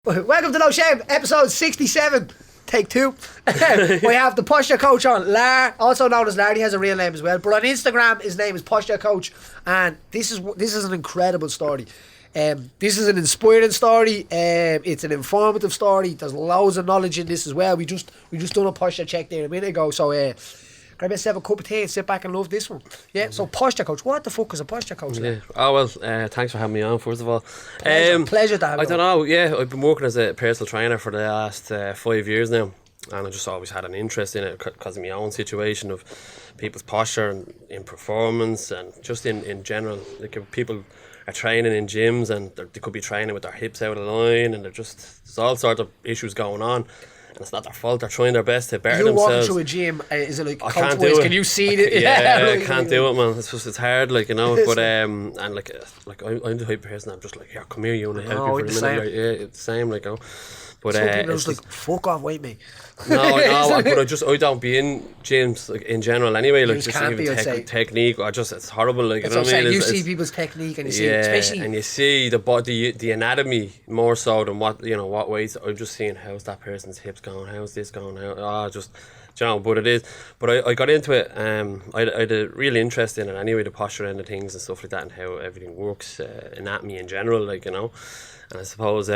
Welcome to No Shame, episode 67, take 2. We have the posture coach on, Lar, also known as Lar. He has a real name as well, but on Instagram his name is Posture Coach, and this is an incredible story. This is an inspiring story. It's an informative story. There's loads of knowledge in this as well. We just done a posture check there a minute ago, so grab yourself a cup of tea and sit back and love this one. Yeah, so posture coach. What the fuck is a posture coach? Yeah. Oh, well, thanks for having me on, first of all. Pleasure to have you. I don't know, yeah, I've been working as a personal trainer for the last 5 years now, and I just always had an interest in it because of my own situation of people's posture and in performance and just in general. Like, if people are training in gyms and they could be training with their hips out of line, and there's all sorts of issues going on. And it's not their fault. They're trying their best to better themselves. You're walking through a gym. Is it like I can't do it. Can you see it? Yeah, I can't do it, man. It's hard, like, you know. But and like I'm the type of person. I'm just like, yeah, come here, you want to help you for a minute? Like, yeah, it's the same, like, you know. But some people are just like, fuck off, wait me. No, but I don't be in gyms like in general anyway. Like, just even technique, it's horrible. Like, that's you know what I mean? You see people's technique, and you see, especially, and you see the body, the anatomy more so than what weights. I'm just seeing how's that person's hips going, how's this going, but it is. But I got into it. I had a real interest in it anyway, the posture end of things and stuff like that, and how everything works, anatomy in general, like, you know. And I suppose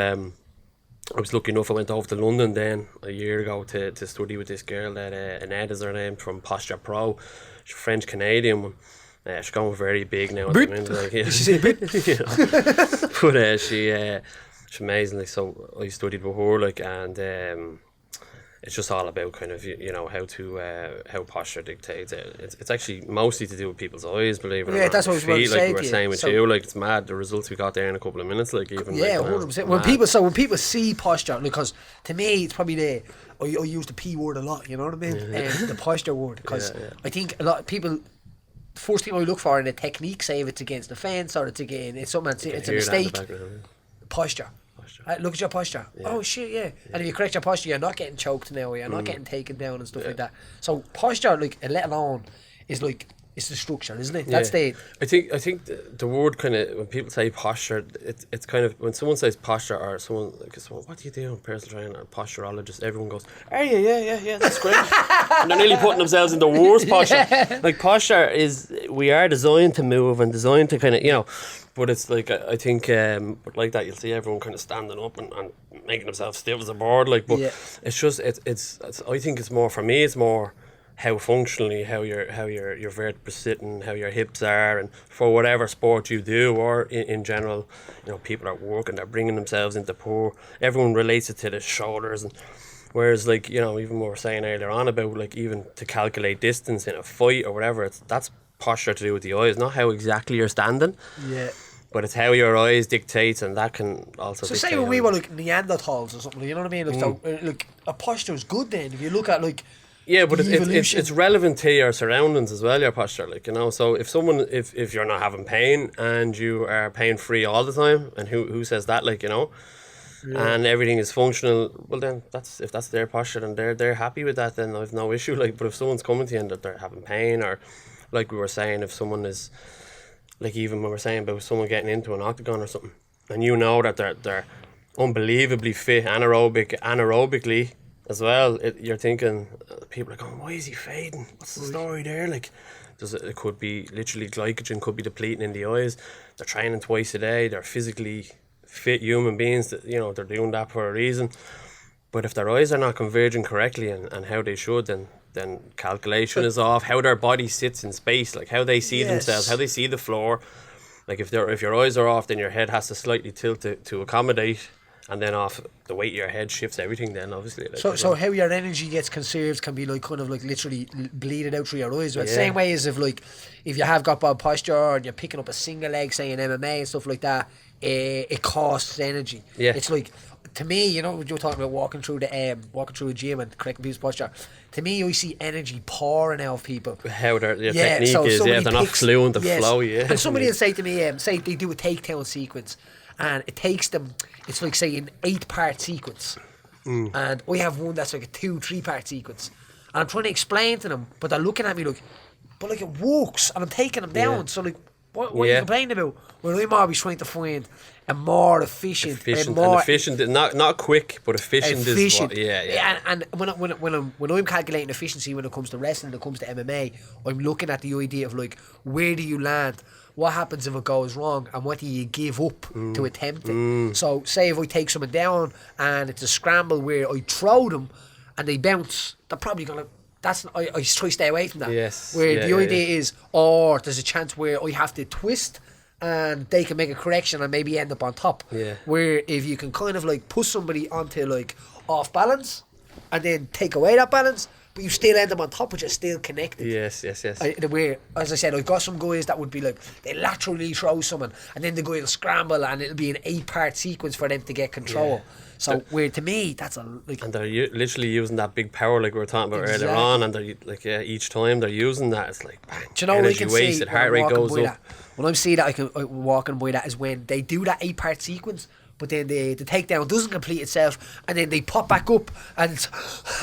I was lucky enough. I went over to London then a year ago to study with this girl that Annette is her name, from Posture Pro. She's a French Canadian one. She's going very big now. Bit. Like, yeah. Did she say bit? But she's amazing. Like, so I studied with her, like, and it's just all about kind of, you know, how posture dictates it. It's actually mostly to do with people's eyes, believe it or not. Yeah, that's what I was about to say. Like we were saying with you, like, it's mad the results we got there in a couple of minutes, like, even. Yeah, like, 100%. When people see posture, because to me it's probably I use the P word a lot, you know what I mean? The posture word, because I think a lot of people, the first thing I look for in a technique, say if it's against the fence or it's something, it's a mistake. Posture. Look at your posture. Yeah. Oh shit, yeah. And if you correct your posture, you're not getting choked now, or you're not getting taken down and stuff like that. So posture, like, let alone, is like, it's the structure, isn't it? That's the. I think the word kind of, when people say posture, it's kind of, when someone says posture, or someone like, what do you do, personal trainer or posturologist? Everyone goes, oh yeah, that's great. And they're nearly putting themselves in the worst posture. Yeah. Like, posture is, we are designed to move and designed to kind of, you know. But it's like, I think, like that, you'll see everyone kind of standing up and making themselves stiff as a board. Like, but it's just, it's. I think it's more, for me, it's more how functionally, how your vertebrae sitting, how your hips are, and for whatever sport you do, or in general, you know, people are working, they're bringing themselves into poor. Everyone relates it to the shoulders, and whereas, like, you know, even what we were saying earlier on about, like, even to calculate distance in a fight or whatever, that's posture to do with the eyes, not how exactly you're standing. Yeah. But it's how your eyes dictates, and that can also. So say when we were like Neanderthals or something, you know what I mean? Like, so, like, a posture is good then if you look at, like. Yeah, but it's relevant to your surroundings as well, your posture, like, you know. So if someone, if you're not having pain and you are pain free all the time, and who says that, like, you know, and everything is functional, well then if that's their posture and they're happy with that, then I've no issue. Like, but if someone's coming to you and that they're having pain, or like we were saying, if someone is, like, even when we're saying about someone getting into an octagon or something, and you know that they're unbelievably fit anaerobically as well, you're thinking, people are going, why is he fading? What's the story there? Like, it could be literally glycogen could be depleting in the eyes. They're training twice a day. They're physically fit human beings. That, you know, they're doing that for a reason. But if their eyes are not converging correctly and how they should, then calculation is off. How their body sits in space, like how they see themselves, how they see the floor. Like, if your eyes are off, then your head has to slightly tilt to accommodate. And then off, the weight of your head shifts everything then, obviously. Like, so how your energy gets conserved can be, like, kind of like literally bleeded out through your eyes. Right? Same way as if you have got bad posture and you're picking up a single leg, say in MMA and stuff like that, it costs energy. Yeah. It's like, to me, you know, when you're talking about walking through a gym and correcting people's posture, to me, I see energy pouring out of people. How their technique is, they're not fluent to flow, And somebody will say to me, say they do a takedown sequence, and it takes them, it's like, say, an 8-part sequence, and we have one that's like a 2-3 part sequence, and I'm trying to explain to them, but they're looking at me like, but like, it works, and I'm taking them down, so like, What are you complaining about? Well, I'm always trying to find a more efficient, not quick, but efficient. Is what, And when I'm calculating efficiency when it comes to wrestling, when it comes to MMA, I'm looking at the idea of like, where do you land? What happens if it goes wrong, and what do you give up to attempt it? So, say if I take someone down and it's a scramble where I throw them and they bounce, they're probably gonna. I try to stay away from that. Yes. Where the idea is, or there's a chance where I have to twist and they can make a correction and maybe end up on top. Yeah. Where if you can kind of like push somebody onto like off balance and then take away that balance, but you still end up on top, which is still connected. Yes. Where, as I said, I've got some guys that would be like, they laterally throw someone and then the guy will scramble and it'll be an 8-part sequence for them to get control. Yeah. So where to me that's and they're literally using that big power like we were talking about earlier on, and they're like each time they're using that, it's like bang, do you know energy wasted, heart rate goes up. That, when I'm seeing that, walking by that is when they do that 8-part sequence, but then the takedown doesn't complete itself, and then they pop back up, and it's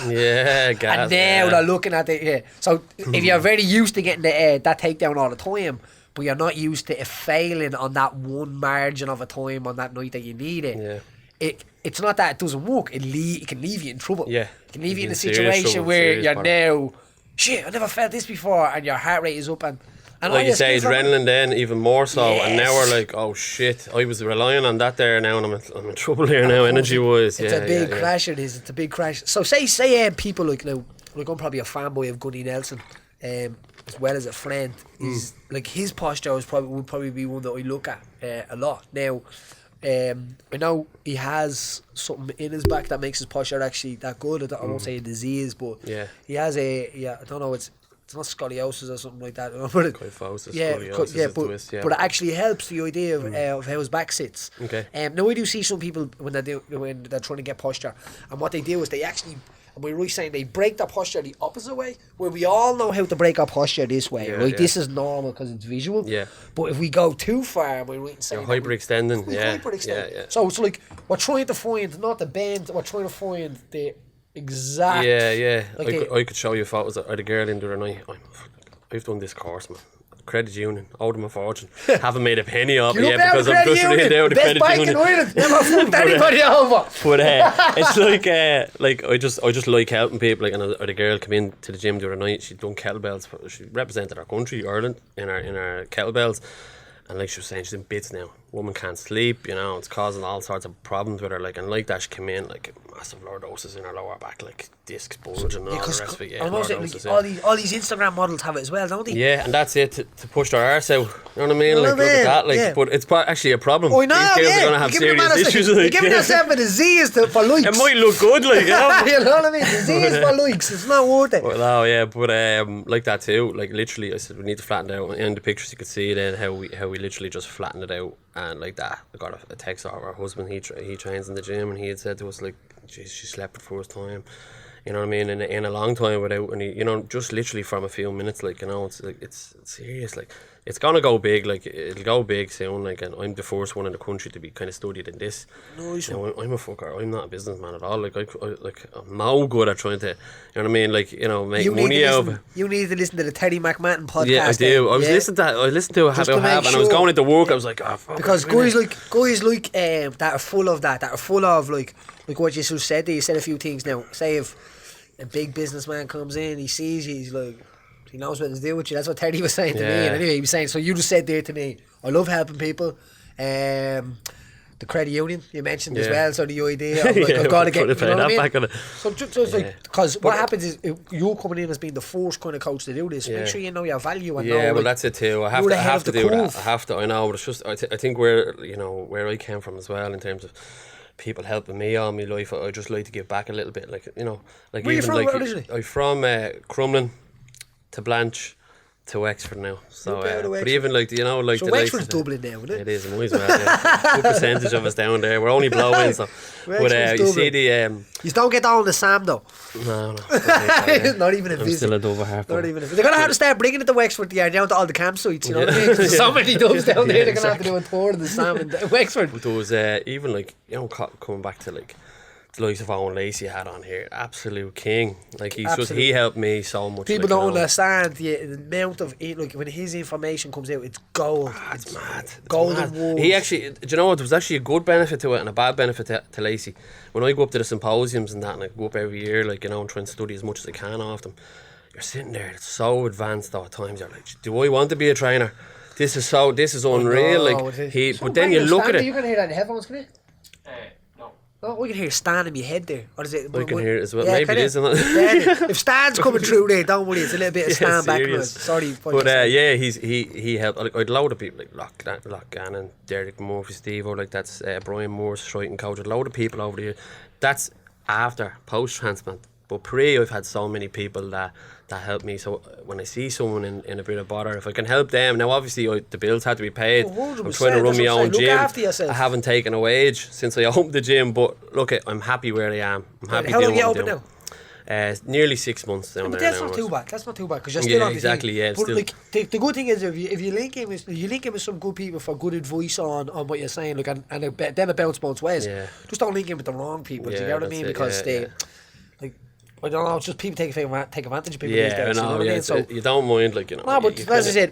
and now they're looking at it. So if you're very used to getting that takedown all the time, but you're not used to it failing on that one margin of a time on that night that you need it. It's not that it doesn't work. It can leave you in trouble. Yeah, it can leave you in a situation where you're now, shit, I never felt this before, and your heart rate is up, and like you say, adrenaline then even more so, and now we're like, oh shit, I was relying on that there now, and I'm in trouble here now, energy wise. It's a big crash. It is. It's a big crash. So say people like now, like I'm probably a fanboy of Gunny Nelson, as well as a friend. Is like his posture would probably be one that I look at a lot now. I know he has something in his back that makes his posture actually that good. I won't say a disease, but he has I don't know, it's not scoliosis or something like that. Kyphosis, scoliosis, but it actually helps the idea of how his back sits. Okay. Now I do see some people when they're trying to get posture, and what they do is they actually, and we're really saying they break their posture the opposite way, where we all know how to break our posture this way, right? This is normal because it's visual. Yeah. But if we go too far, we're really saying hyperextending. Yeah. So it's like we're trying to find not the bend, we're trying to find the exact. Yeah. Like I could show you photos. I had a girl in the other night. I've done this course, man. Credit union, owe them a fortune. Haven't made a penny off it yet because I'm just reading out the credit union. Never fucked anybody over. But it's like I just like helping people. Like, and I had a girl come in to the gym the other night. She'd done kettlebells. She represented our country, Ireland, in our kettlebells. And like she was saying, she's in bits now. Woman can't sleep, it's causing all sorts of problems with her. Like, and like that, she came in like massive lordosis in her lower back, like discs bulging and all the rest of it. Yeah, lordosis, all these Instagram models have it as well, don't they? Yeah, and that's it to push their arse out. You know what I mean? Like, look at that. Like, but it's actually a problem. I know. These girls are gonna have serious issues. You're giving yourself a disease for likes. It might look good, like you know what I mean? Disease for likes. It's not worth it. Well, but like that too. Like literally, I said we need to flatten it out. In the pictures, you could see then how we literally just flattened it out. And like that, I got a text off our husband. He trains in the gym, and he had said to us like, "Geez, she slept for the first time." You know what I mean? In a long time without any, just literally from a few minutes. Like, it's like it's serious. Like, it's gonna go big. Like, it'll go big soon. Like, and I'm the first one in the country to be kind of studied in this. Nice. I'm a fucker. I'm not a businessman at all. Like, I'm no good at trying to, you know what I mean? Like, make money out of it. You need to listen to the Terry McMahon podcast. Yeah, I do. I listened to it Habit Have, and I was going into work. I was like, oh fuck. Because guys like that are full of that are full of like what you just said there. You said a few things now. Say if a big businessman comes in, he sees you, he's like, he knows what to do with you. That's what Teddy was saying to me. And anyway, he was saying, so you just said there to me, I love helping people. The credit union you mentioned as well, so the idea of like, I've got to get, you know what I mean? Back on it. So just like, because what happens is you're coming in as being the first kind of coach to do this. Make sure you know your value and know, well, like, that's it too. I have to do that. I have to. I know, but it's just I think where I came from as well in terms of people helping me all my life. I just like to give back a little bit, like like where even you from originally? I'm from Crumlin to Blanche to Wexford now. So but even like so Wexford's Dublin now, isn't it? It is, might as well. Good percentage of us down there. We're only blowing, so but you see the you don't get down the Sam though. No. Not even a I'm visit. still a Dover half. Not even a visit. They're gonna have to start bringing it to Wexford down to all the campsites, you know what I mean? There's so many dubs down there. They're gonna have to do a tour of the Sam in Wexford. But there was even like coming back to like the likes of Owen Lacey had on here, absolute king. Like he helped me so much. People don't understand the amount of it. Like when his information comes out, it's gold. It's mad. Golden words. He actually, do you know what? There was actually a good benefit to it and a bad benefit to Lacey. When I go up to the symposiums and that, and I go up every year, like, you know, and try and study as much as I can off them, you're sitting there, it's so advanced though at times. You're like, do I want to be a trainer? This is unreal. But then you look at it. You can hear that in the headphones, can you? Oh, we can hear Stan in my head there. Or is it? I can hear it as well. Yeah, maybe it is. If Stan's coming through there, don't worry. It's a little bit of Stan background. Sorry. But he helped. Like, I'd a load of people like Lock Gannon, Derek Murphy, Steve, like that's Brian Moore's striking coach. A load of people over the years. That's after post-transplant. But pre, I've had so many people that help me. So when I see someone in a bit of bother, if I can help them, now obviously the bills had to be paid. 100%, I'm trying to run my own gym. I haven't taken a wage since I opened the gym, but look, I'm happy where I am. I'm happy How long doing you what I'm open doing. Nearly 6 months down but there. That's not too bad. That's not too bad because you're still on the exactly. thing. Yeah, but still. like the good thing is if you link in with some good people for good advice on what you're saying, like and then it bounce both ways. Yeah. Just don't link in with the wrong people. Do you get what I mean? Because they like. I don't know, it's just people take advantage of people these days. I know, you know what I mean? So, you don't mind, like, you know. No, but as I said,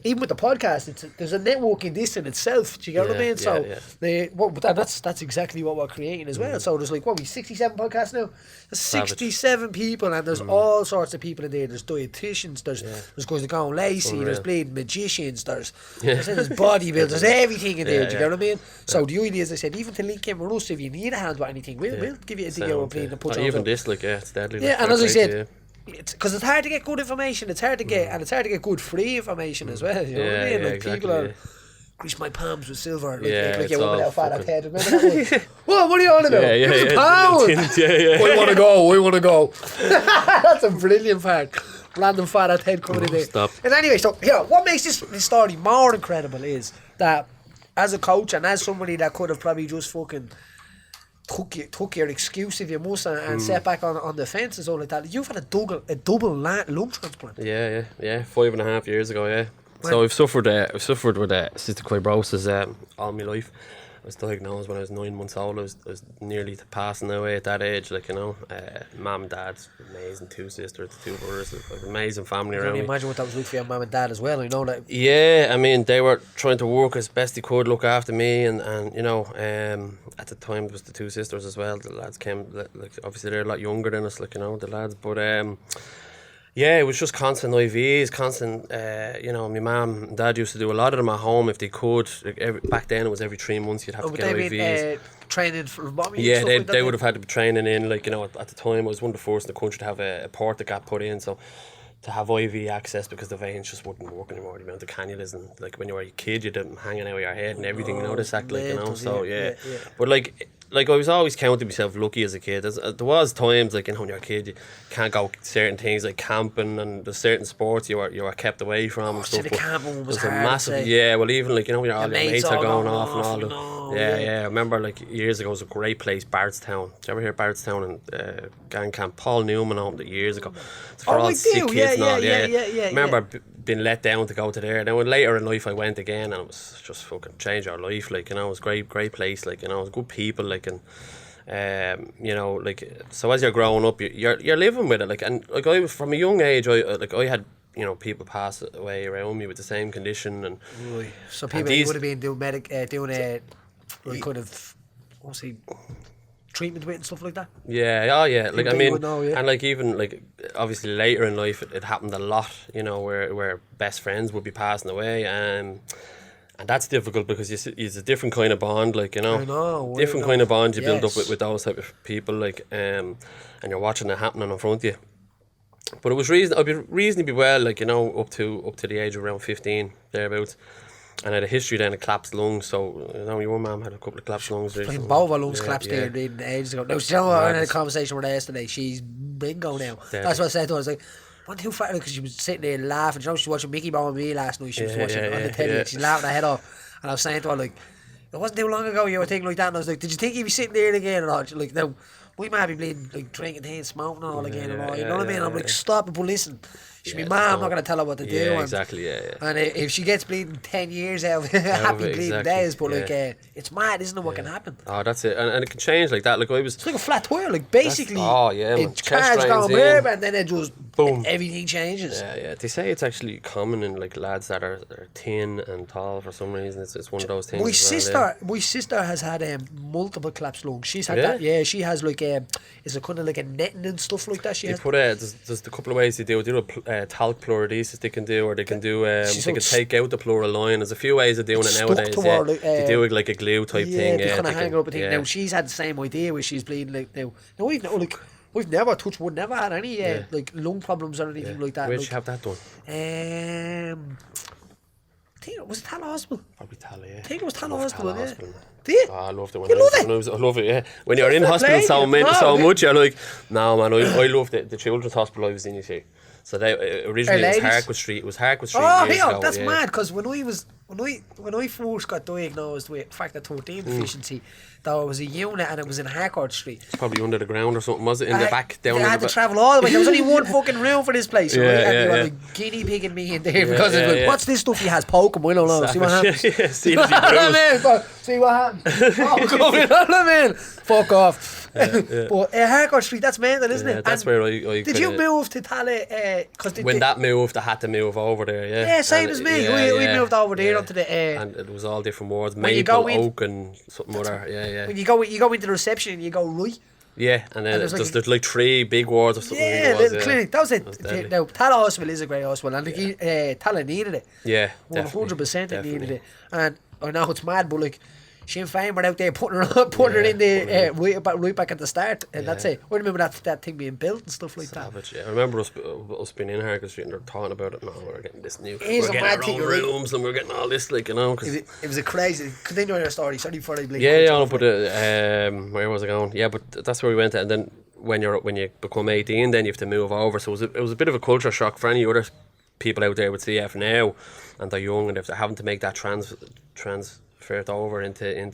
even with the podcast, there's a network in this in itself. Do you get what I mean? So, that's exactly what we're creating as well. So there's like, 67 podcasts now? There's 67 people, and there's all sorts of people in there. There's dietitians, there's guys like Owen Lacey, there's bleeding magicians, there's bodybuilders, there's everything in there. Do you get what I mean? So the idea is, I said, even to link in with us, if you need a hand with anything, we'll give you a dig out and put you on. Even this, like, it's deadly. Yeah, and as I said, because it's hard to get good information. It's hard to get, and it's hard to get good free information as well. You know what I mean? Like exactly, people are grease my palms with silver. Like it's woman all out fat at head. Remember that one? What are you on about? Yeah. Pound. I want to go. That's a brilliant part. Random fat at head coming in there. Stop. And anyway, so what makes this story more incredible is that as a coach and as somebody that could have probably just fucking took your excuse if you must and set back on the fence and all like that. You've had a double lung transplant. Yeah. 5.5 years ago. Yeah. So I've suffered with cystic fibrosis all my life. I was diagnosed when I was 9 months old. I was nearly passing away at that age. Like, you know, mum and dad, amazing, 2 sisters, 2 brothers, like, amazing family around me. Can you imagine what that was like for your mum and dad as well? I know that. Yeah, I mean, they were trying to work as best they could, look after me, and you know, at the time it was the 2 sisters as well. The lads came, like, obviously they're a lot younger than us, like, you know, the lads, but yeah, it was just constant IVs, constant, you know, my mum and dad used to do a lot of them at home if they could. Like back then it was every 3 months you'd have to get IVs. Training for mommy? Yeah, they would have had to be training in, like, you know, at the time I was one of the first in the country to have a port that got put in, so to have IV access because the veins just wouldn't work anymore. The amount of cannulas, and like when you were a kid, you'd have them hanging out of your head and everything, you know, this act, like, you know, so yeah. But like I was always counting myself lucky as a kid. There was times, like, you know, when you're a kid, you can't go certain things like camping, and there's certain sports you were kept away from and stuff. The camping was a massive, well, even like, you know, when all your mates are going off and all that. Yeah. I remember like years ago, it was a great place, Bardstown. Did you ever hear Bardstown and gang camp? Paul Newman owned it years ago. It's for all sick kids and all. I remember being let down to go to there. Then later in life I went again, and it was just fucking changed our life. Like, you know, it was great place. Like, you know, it was good people. Like, and you know, like, so as you're growing up, you're living with it. Like, and like I was from a young age, I had, you know, people pass away around me with the same condition, and so people would have been doing kind of, what's he, treatment with and stuff like that. Yeah. Like, I mean, know, and like even like obviously later in life, it happened a lot. You know, where best friends would be passing away, and that's difficult because it's a different kind of bond. Like, you know, different kind of bond you build up with those type of people. Like, and you're watching it happening in front of you. But it was I'd be reasonably well, like, you know, up to the age of around 15 thereabouts. And I had a history then of collapsed lungs, so, you know, your mum had a couple of collapsed lungs. Both our lungs collapsed there ages ago. Now, you know, I had a conversation with her yesterday. She's bingo now. That's what I said to her. I was like, "What too fat?" Because she was sitting there laughing. You know, she was watching Mickey Mouse and me last night. She was watching on the telly. She's laughing her head off. And I was saying to her, like, it wasn't too long ago you were thinking like that. And I was like, did you think you'd be sitting there again? And all? She's like, no, we might be bleeding, like, drinking things, smoking and all again and all. You know what I mean? I'm like, stop it, but listen. She's my mum, I'm not going to tell her what to do. Yeah, And, exactly, and if she gets bleeding 10 years out of happy bleeding days, but like, it's mad, isn't it, what can happen? Oh, that's it. And it can change like that. Like it's like a flat tire, like basically. Man. Car's going boom, and then it just, boom. Everything changes. Yeah. They say it's actually common in like lads that are thin and tall for some reason. It's one of those things. My sister has had multiple collapsed lungs. She's had that. Yeah, she has like is it kind of like a netting and stuff like that? There's a couple of ways they do it. They do talc pleurodesis they can do, or they can do they can take out the pleural line. There's a few ways of doing it nowadays. They do it like a glue type thing. They kind of hang up a thing. Yeah. Now she's had the same idea where she's bleeding like now. Now we've never touched wood, never had any like lung problems or anything like that. Where'd you have that done? I think it was Tala Hospital. Probably Tala, yeah. I think it was Tala Hospital, yeah. Did you? Oh, I loved it. I love it, yeah. When you're in hospital so much, you're like, no, man, I loved it. The children's hospital I was in, you see. So they originally it was Harcourt Street. It was Harcourt Street. Oh, yeah, that's mad. Because when I first got diagnosed with factor 13 deficiency, that was a unit and it was in Harcourt Street. It's probably under the ground or something, was it? In the back, down. I had to travel all the way. There was only one fucking room for this place. And they were like guinea pigging me in there because it was like, what's this stuff he has? Poke him. I don't know. See what happens. See what happens. Fuck off. But Harcourt Street, that's mental, isn't it? That's where I did you move to Tala? When that moved, I had to move over there. Yeah, same as me. We moved over there onto the. And it was all different wards, maple, oak, and something other. When you go into the reception, and you go right. Yeah, and then there's like 3 big wards or something. Yeah, little clinic. That was it. Now Tala Hospital is a great hospital, and Tala needed it. Yeah, 100% it needed it. And I know it's mad, but like. Sinn Féin were out there putting her in the right back at the start, and that's it. I remember that thing being built and stuff like that. Yeah, I remember us being in Harcourt Street and they're talking about it. No, we're getting this new. We're getting our own rooms and we're getting all this, like, you know. It was a crazy. Continue your story. Sorry before I bleed. But where was I going? Yeah, but that's where we went. And then when you become 18, then you have to move over. So it was a bit of a culture shock for any other people out there with CF now, and they're young and if they're having to make that transfer over into an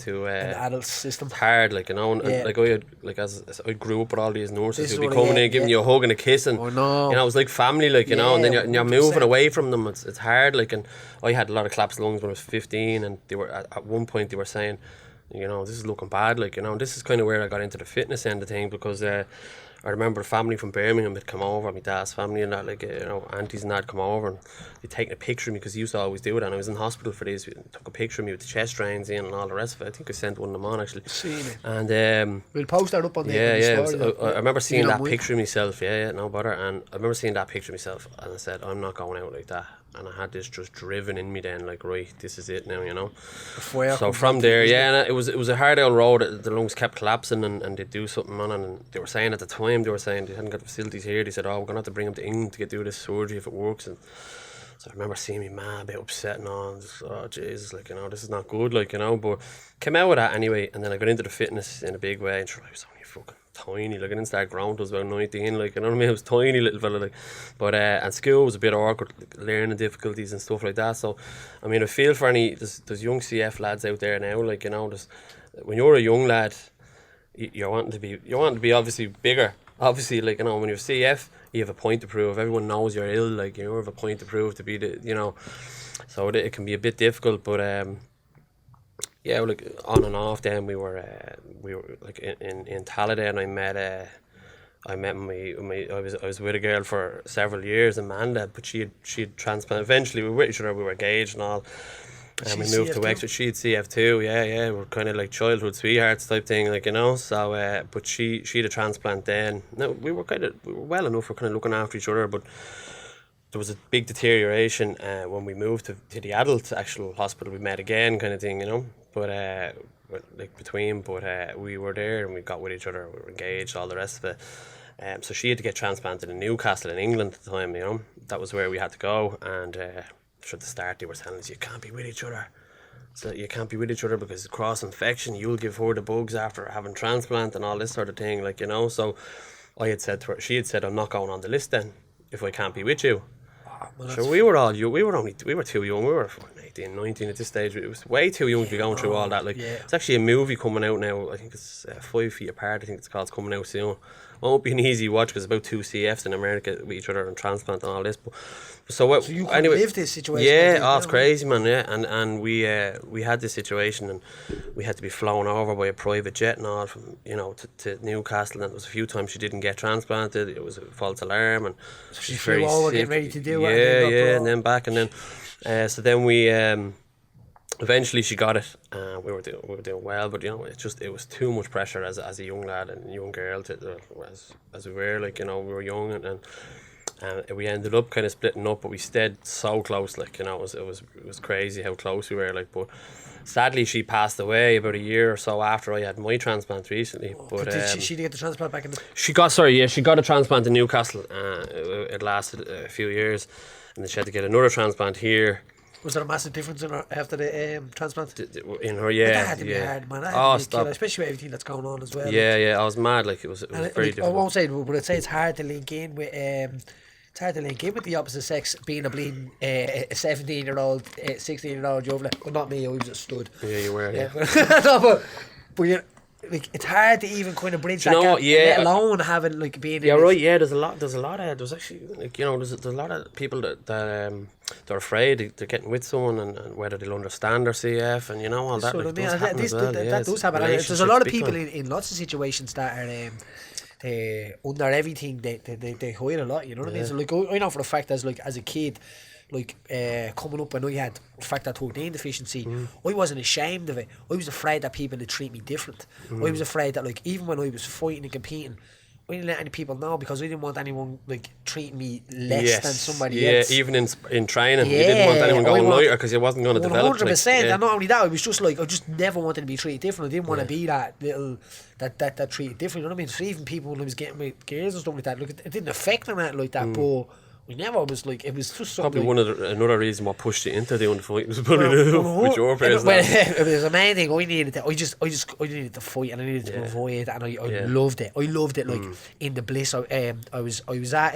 adult system. It's hard, like, you know, and as I grew up with all these nurses who'd be coming in, giving you a hug and a kiss, and you know, it was like family, like, you know, and then you're moving away from them. It's hard, like, and I had a lot of collapsed lungs when I was 15, and they were at one point they were saying, you know, this is looking bad, like, you know, and this is kind of where I got into the fitness end of thing, because I remember a family from Birmingham had come over, my dad's family and that, like, you know, aunties and that come over and they'd taken a picture of me because he used to always do it, and I was in hospital for this. We took a picture of me with the chest drains in and all the rest of it. I think I sent one of them on actually. Seen it. And we'll post that up on the story. I remember seeing that picture of myself, no bother, and I remember seeing that picture of myself and I said, I'm not going out like that. And I had this just driven in me then, like, right, this is it now, you know. So from there, and it was a hard old road. The lungs kept collapsing, and they'd do something on it. And they were saying at the time, they hadn't got the facilities here. They said, we're going to have to bring him to England to do this surgery if it works. And so I remember seeing me mad, a bit upset and all. And just, oh, Jesus, like, you know, this is not good, like, you know. But came out with that anyway. And then I got into the fitness in a big way. And sure, I was only fucking tiny, like, I didn't start growing till I was about 19, like, you know what I mean? I was tiny little fella, like, but and school was a bit awkward, like, learning difficulties and stuff like that. So I mean, I feel for there's young CF lads out there now, like, you know, when you're a young lad, you're wanting to be obviously bigger, obviously, like, you know, when you're CF you have a point to prove. Everyone knows you're ill, like, you have a point to prove to be the, you know, so it can be a bit difficult. But like, on and off then we were like in Talladay, and I was with a girl for several years, Amanda, but she had transplant. Eventually we were with each other, we were engaged and all, and we moved to Wexford. She had CF too, we're kind of like childhood sweethearts type thing, like, you know. So but she had a transplant then. Now we were well enough, we're kind of looking after each other, but there was a big deterioration when we moved to the adult actual hospital. We met again, kind of thing, you know. But we were there and we got with each other, we were engaged, all the rest of it. So she had to get transplanted in Newcastle in England at the time, you know. That was where we had to go, and at the start they were telling us, you can't be with each other. So you can't be with each other because it's cross infection, you'll give her the bugs after having transplant and all this sort of thing, like, you know. So I had said to her, she had said, I'm not going on the list then if I can't be with you. So we were too young. We were 18, 19 at this stage. It was way too young to be going through all that. Like, it's actually a movie coming out now. I think it's 5 Feet Apart. I think it's called. It's coming out soon. won't be an easy watch because about 2 CFs in America with each other and transplant and all this. But so you could anyway, live this situation. Yeah, it's crazy, man. Yeah, and we had this situation, and we had to be flown over by a private jet and all from to Newcastle. And there was a few times she didn't get transplanted. It was a false alarm, and she flew over, getting ready to do it. And then back, and then so then we eventually she got it. We were doing well, but it was too much pressure as a young lad and young girl as we were, we were young, and we ended up kind of splitting up, but we stayed so close, it was crazy how close we were, but sadly she passed away about a year or so after I had my transplant recently. But did she get the transplant back in she got a transplant in Newcastle. It lasted a few years, and then she had to get another transplant here. Was there a massive difference in her after the transplant? In her, yeah. That had to be hard, man. That had to be stop. Especially with everything that's going on as well. Yeah, I was mad. It was very difficult. I won't say it, but I'd say it's hard to link in with the opposite sex, being a bleeding a 17-year-old, 16-year-old juvenile. Well, not me. I was a stud. Yeah, you were. Yeah. No, but it's hard to even kind of bridge that gap, let alone having being. Yeah, right. Yeah, there's actually there's a lot of people that they're afraid they're getting with someone and whether they'll understand their CF and all that. So that does happen. There's a lot of people in lots of situations that are under everything. They hide a lot. You know what I mean? So I know for a fact as a kid. Coming up when I had factor 13 deficiency, I wasn't ashamed of it. I was afraid that people would treat me different. I was afraid that even when I was fighting and competing, I didn't let any people know because I didn't want anyone treating me less than somebody else. Yeah, even in training, you didn't want anyone going lighter because you wasn't going to develop. 100%. And not only that, I was just I just never wanted to be treated different. I didn't want to be that little that treated different. You know what I mean? So even people when I was getting my gears and stuff like that, it didn't affect them like that, but. We never was it was just something. Probably another reason what pushed you into doing the fight was probably with your person. It was a main thing. I needed to. I needed to fight and I needed to avoid, and I loved it. I loved it in the bliss. I was at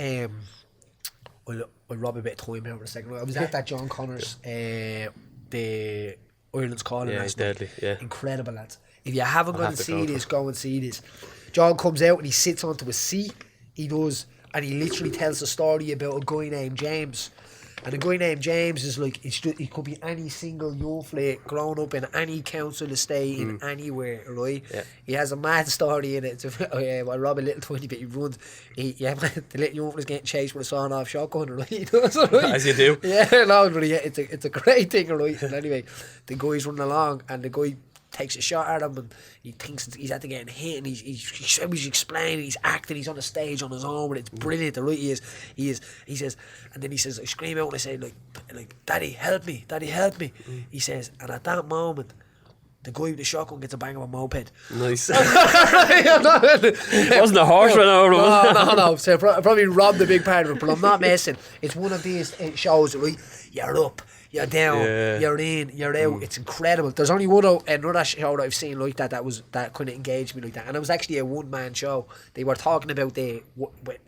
I'll rob a bit of time here for a second. I was at that John Connors the Ireland's Calling. Yeah, it's deadly. Yeah, incredible, lads. If you haven't gone to see this, go and see this. John comes out and he sits onto a seat. He does. And he literally tells a story about a guy named James. And a guy named James is it could be any single young flake grown up in any council estate in anywhere, right? Yeah. He has a mad story in it. Well, Rob a little twenty bit, he runs. The little young flake's getting chased with a sawn off shotgun, right? As you do. Yeah, no, but it's a great thing, right? And anyway, the guy's running along and the guy takes a shot at him and he thinks he's had to get hit and he's explaining, he's acting, he's on the stage on his own, but it's brilliant, right? He says, and then he says, I scream out and I say like Daddy help me, he says, and at that moment the guy with the shotgun gets a bang of a moped. Nice. It wasn't a horse run over him. No. So I probably robbed a big part of it, but I'm not messing. It's one of these shows, right? You're up, you're down, you're in, you're out. It's incredible. There's only another show that I've seen like that kind of engaged me like that, and it was actually a one-man show. They were talking about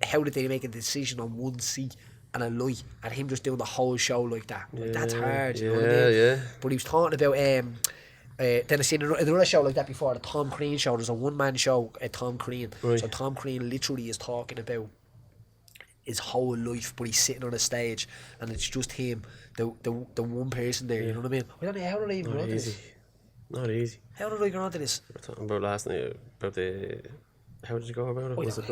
how did they make a decision on one seat and a light, and him just doing the whole show like that. That's hard, you know what I mean? Yeah. But he was talking about then I seen another show like that before, the Tom Crean show. There's a one-man show at Tom Crean. Right. So Tom Crean literally is talking about his whole life, but he's sitting on a stage and it's just him, the one person there, you know what I mean? I don't know, how did I even get onto this? Not easy. How did I get onto this? We were talking about last night, about how did you go about it? Was it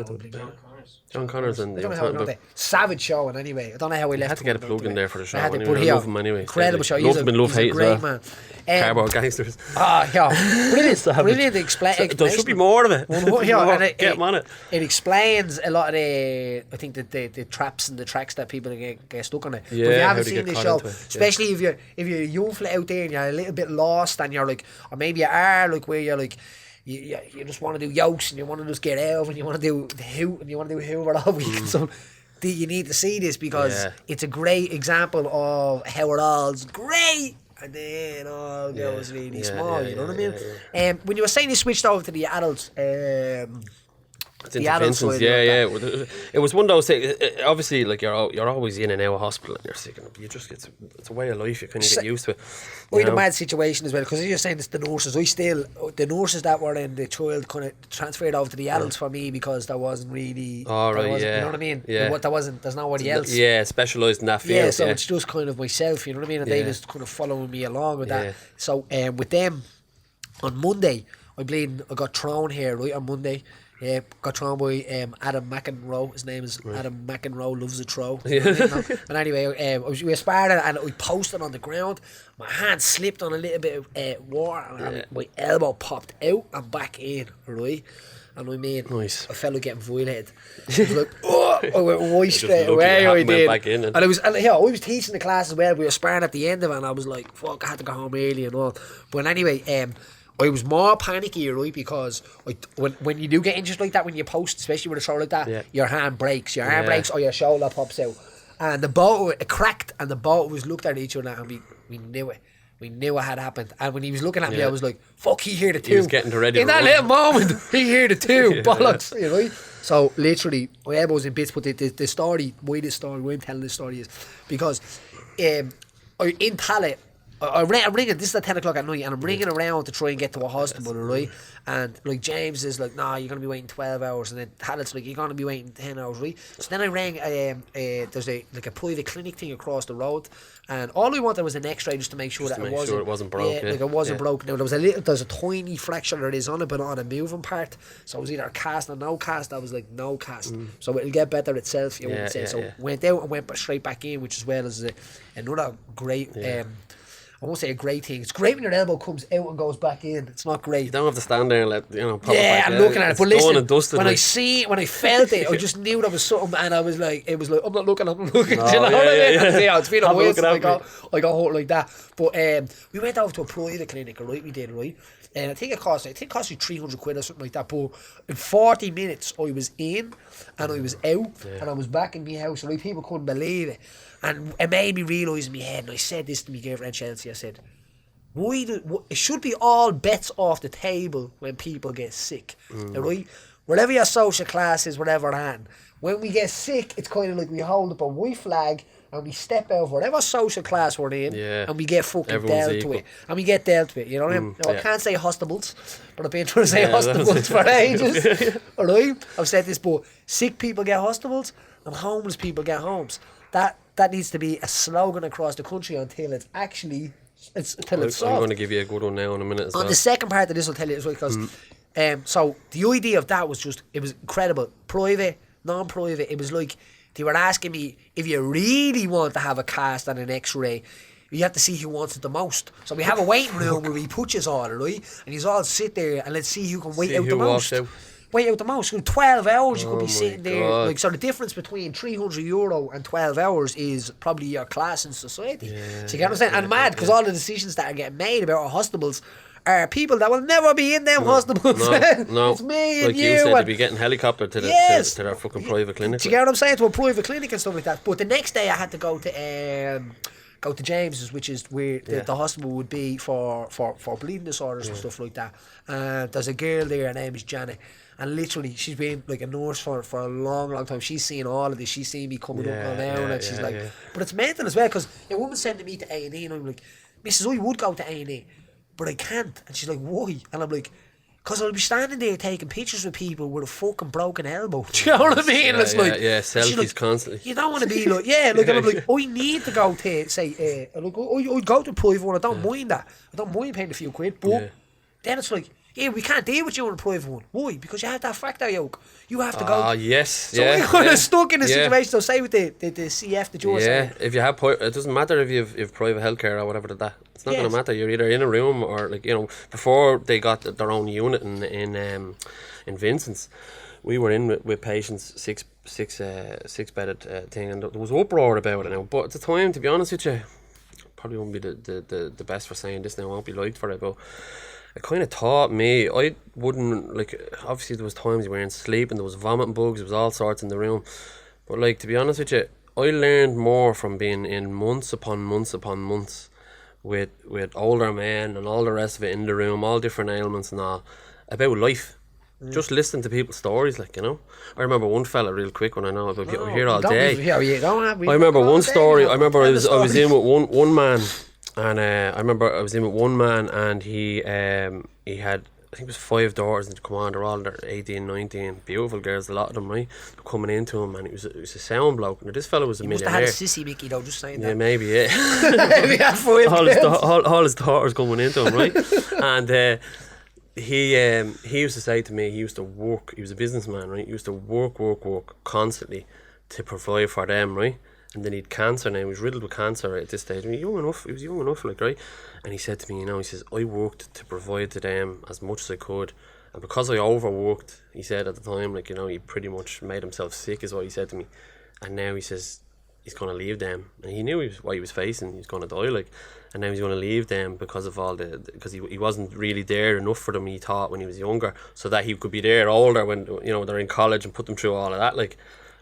John Connors and I don't know how I got there. Savage show, and anyway, I don't know how we left. I had to get a plug in there for the show. I had to anyway. put here. Love him anyway. Incredible show. Love him and love hate as well. Man. Cardboard gangsters. Brilliant explanation. There should be more of it. Get him on it. It explains a lot of the traps and the tracks that people get stuck on it. Yeah, but if you haven't seen this show, especially if you're a young fella out there and you're a little bit lost and you're like, or maybe you are like where you're like, you just want to do yokes and you want to just get out and you want to do the hoot and you want to do Hoover all week. So you need to see this because it's a great example of how it all's great and then it all goes really small. You know what I mean? When you were saying you switched over to the adults, It's the into adult Vincent's, side. It was one of those things. Obviously, like you're always in and out of hospital and you're sick, and you just it's a way of life. You kind of get used to it. We had a mad situation as well, because you're saying it's the nurses. The nurses that were in the child kind of transferred over to the adults for me, because there wasn't really. You know what I mean? Yeah. There's nobody else. Yeah, specialised in that field. Yeah, so it's just kind of myself, you know what I mean? And they just kind of following me along with that. So with them, on Monday, I got thrown here, right, on Monday. Yeah, got thrown by Adam McEnroe. His name is Adam McEnroe, loves a throw. And anyway, we were sparring and we posted on the ground. My hand slipped on a little bit of water and my elbow popped out and back in, right? And I mean, I felt like getting violated. I was like, oh, I went right straight away. I did. Back in and I was teaching the class as well. We were sparring at the end of it, and I was like, fuck, I had to go home early and all. But anyway, I was more panicky, right, because when you do get injured like that, when you post, especially with a shoulder like that, your hand breaks, your arm breaks, or your shoulder pops out. And the boat, it cracked, and the boat was looked at each other, and we knew it. We knew it had happened. And when he was looking at me, I was like, fuck, he heard it too. He was getting ready in that little moment, he heard it too. Bollocks, you know. So literally, my elbow's in bits, but the story, why I'm telling this story is because in Tallaght, I'm ringing, this is at 10 o'clock at night, and I'm ringing around to try and get to a hospital, right? And like James is like, nah, you're going to be waiting 12 hours, and then Tallagh's like, you're going to be waiting 10 hours, right? So then I rang, there's a private clinic thing across the road, and all we wanted was an x-ray just to make sure it wasn't broke. Like it wasn't broke. Now there's a tiny fracture that is on it, but not a moving part. So it was either a cast or no cast. I was like, no cast. So it'll get better itself, you wouldn't say. So went out and went straight back in, which as well as another great I won't say a great thing. It's great when your elbow comes out and goes back in. It's not great. You don't have to stand there and let pop it back. I'm looking at it. But listen, when like. when I felt it, I just knew there was something, and I was like, I'm not looking. Do you know what I mean? It's been a while since I got hurt like that. But we went over to a private clinic, right? We did, right? And I think it cost me £300 or something like that. But in 40 minutes, I was in and I was out and I was back in my house. Right? People couldn't believe it. And it made me realise in my head, and I said this to my girlfriend Chelsea, I said, it should be all bets off the table when people get sick. Right? Whatever your social class is, whatever hand, when we get sick, it's kind of like we hold up a white flag and we step out of whatever social class we're in, and we get fucking dealt to it. And we get dealt with, you know what I mean? Now, I can't say hostables, but I've been trying to say hostables for ages. Alright? I've said this, but sick people get hostables and homeless people get homes. That needs to be a slogan across the country until it's actually solved. I'm going to give you a good one now in a minute as well. On the second part of this, I'll tell you as well, because so the idea of that was just, it was incredible. Private, non-private, it was like they were asking me, if you really want to have a cast and an x-ray, you have to see who wants it the most. So we have a waiting room where we put you all, right? And you all sit there and let's see who can wait out the most. Wait out the most. So 12 hours you could be sitting there. Like, so the difference between €300 and 12 hours is probably your class in society. So you get what I'm saying? And mad, because all the decisions that are getting made about our hospitals are people that will never be in them hospitals. No. It's me like and you said, to be getting helicopter to their fucking private clinic. Do you get what I'm saying? To a private clinic and stuff like that. But the next day I had to go to James's, which is where the hospital would be for bleeding disorders and stuff like that. And there's a girl there, her name is Janet. And literally, she's been like a nurse for a long, long time. She's seen all of this. She's seen me coming up and down, and she's like, but it's mental as well, because a woman sending me to A&E, and I'm like, Mrs. I would go to A&E, but I can't. And she's like, why? And I'm like, because I'll be standing there taking pictures with people with a fucking broken elbow. Do you know what I mean? It's like, selfies like, constantly. You don't want to be like, like, I'm like, I need to go to, say, I'd go to a private one. I don't mind that. I don't mind paying a few quid, but then it's like, we can't deal with you in a private one. Why? Because you have that fracture yoke. You have to go. Yes. So we're kind of stuck in a situation. So say with the CF that you're saying. If you have, it doesn't matter if you've private healthcare or whatever that. It's not going to matter. You're either in a room or before they got their own unit in Vincent's, we were in with patients six bedded thing, and there was uproar about it now. But at the time, to be honest with you, probably won't be the best for saying this now. I won't be liked for it, but it kind of taught me, I wouldn't, obviously there was times you weren't sleeping, there was vomiting bugs, there was all sorts in the room. But to be honest with you, I learned more from being in months upon months with older men and all the rest of it in the room, all different ailments and all, about life. Just listening to people's stories, like, you know. I remember one fella, real quick, when I know about people here all day. I remember one story. I remember I was in with one man, and I remember I was in with one man, and he had, I think it was 5 daughters, and come on, they're all 18, 19, beautiful girls, a lot of them, right? They're coming into him, and it was a sound bloke. Now, this fella was a millionaire. Must have had a sissy Mickey, though, just saying that. Yeah, maybe, yeah. Maybe had 5 all his daughters coming into him, right? And he used to say to me, he used to work, he was a businessman, right? He used to work constantly to provide for them, right? And then he'd cancer now, he was riddled with cancer right, at this stage. I mean, he was young enough, like, right? And he said to me, you know, he says, I worked to provide to them as much as I could. And because I overworked, he said at the time, like, you know, he pretty much made himself sick, is what he said to me. And now he says he's going to leave them. And he knew what he was facing, he was going to die, like. And now he's going to leave them because of all because he wasn't really there enough for them, he thought, when he was younger, so that he could be there older when, you know, they're in college, and put them through all of that, like.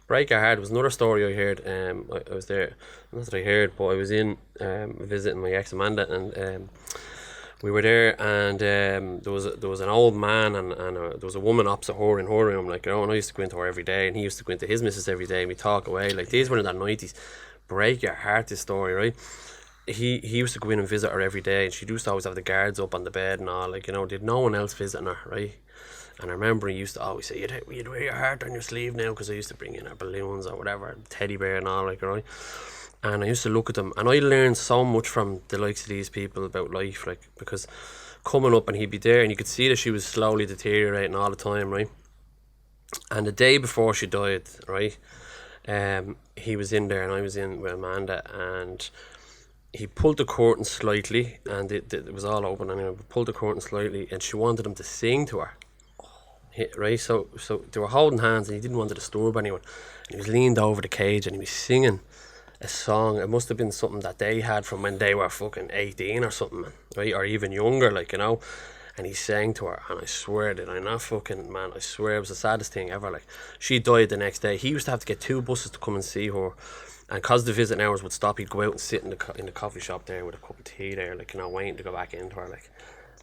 Break your heart was another story I heard. I was there, not that I heard, but I was in visiting my ex Amanda, and we were there, and there was an old man, and there was a woman opposite her in her room, like, you know, and I used to go into her every day, and he used to go into his missus every day, and we talk away, like, these were in the 90s. Break your heart, this story, right? He used to go in and visit her every day, and she used to always have the guards up on the bed and all, like, you know, did no one else visiting her, right? And I remember he used to always say, you'd wear your heart on your sleeve now, because I used to bring in her balloons or whatever, teddy bear and all, like, right? And I used to look at them, and I learned so much from the likes of these people about life, like, because coming up, and he'd be there, and you could see that she was slowly deteriorating all the time, right? And the day before she died, right, he was in there, and I was in with Amanda, and he pulled the curtain slightly, and it was all open, and he pulled the curtain slightly, and she wanted him to sing to her. Right, so they were holding hands, and he didn't want to disturb anyone, and he was leaned over the cage, and he was singing a song. It must have been something that they had from when they were fucking 18 or something, right, or even younger, like, you know. And he sang to her, and I swear that I'm not fucking, man, I swear it was the saddest thing ever. Like, she died the next day. He used to have to get 2 buses to come and see her, and because the visiting hours would stop, he'd go out and sit in the coffee shop there with a cup of tea there, like, you know, waiting to go back into her, like.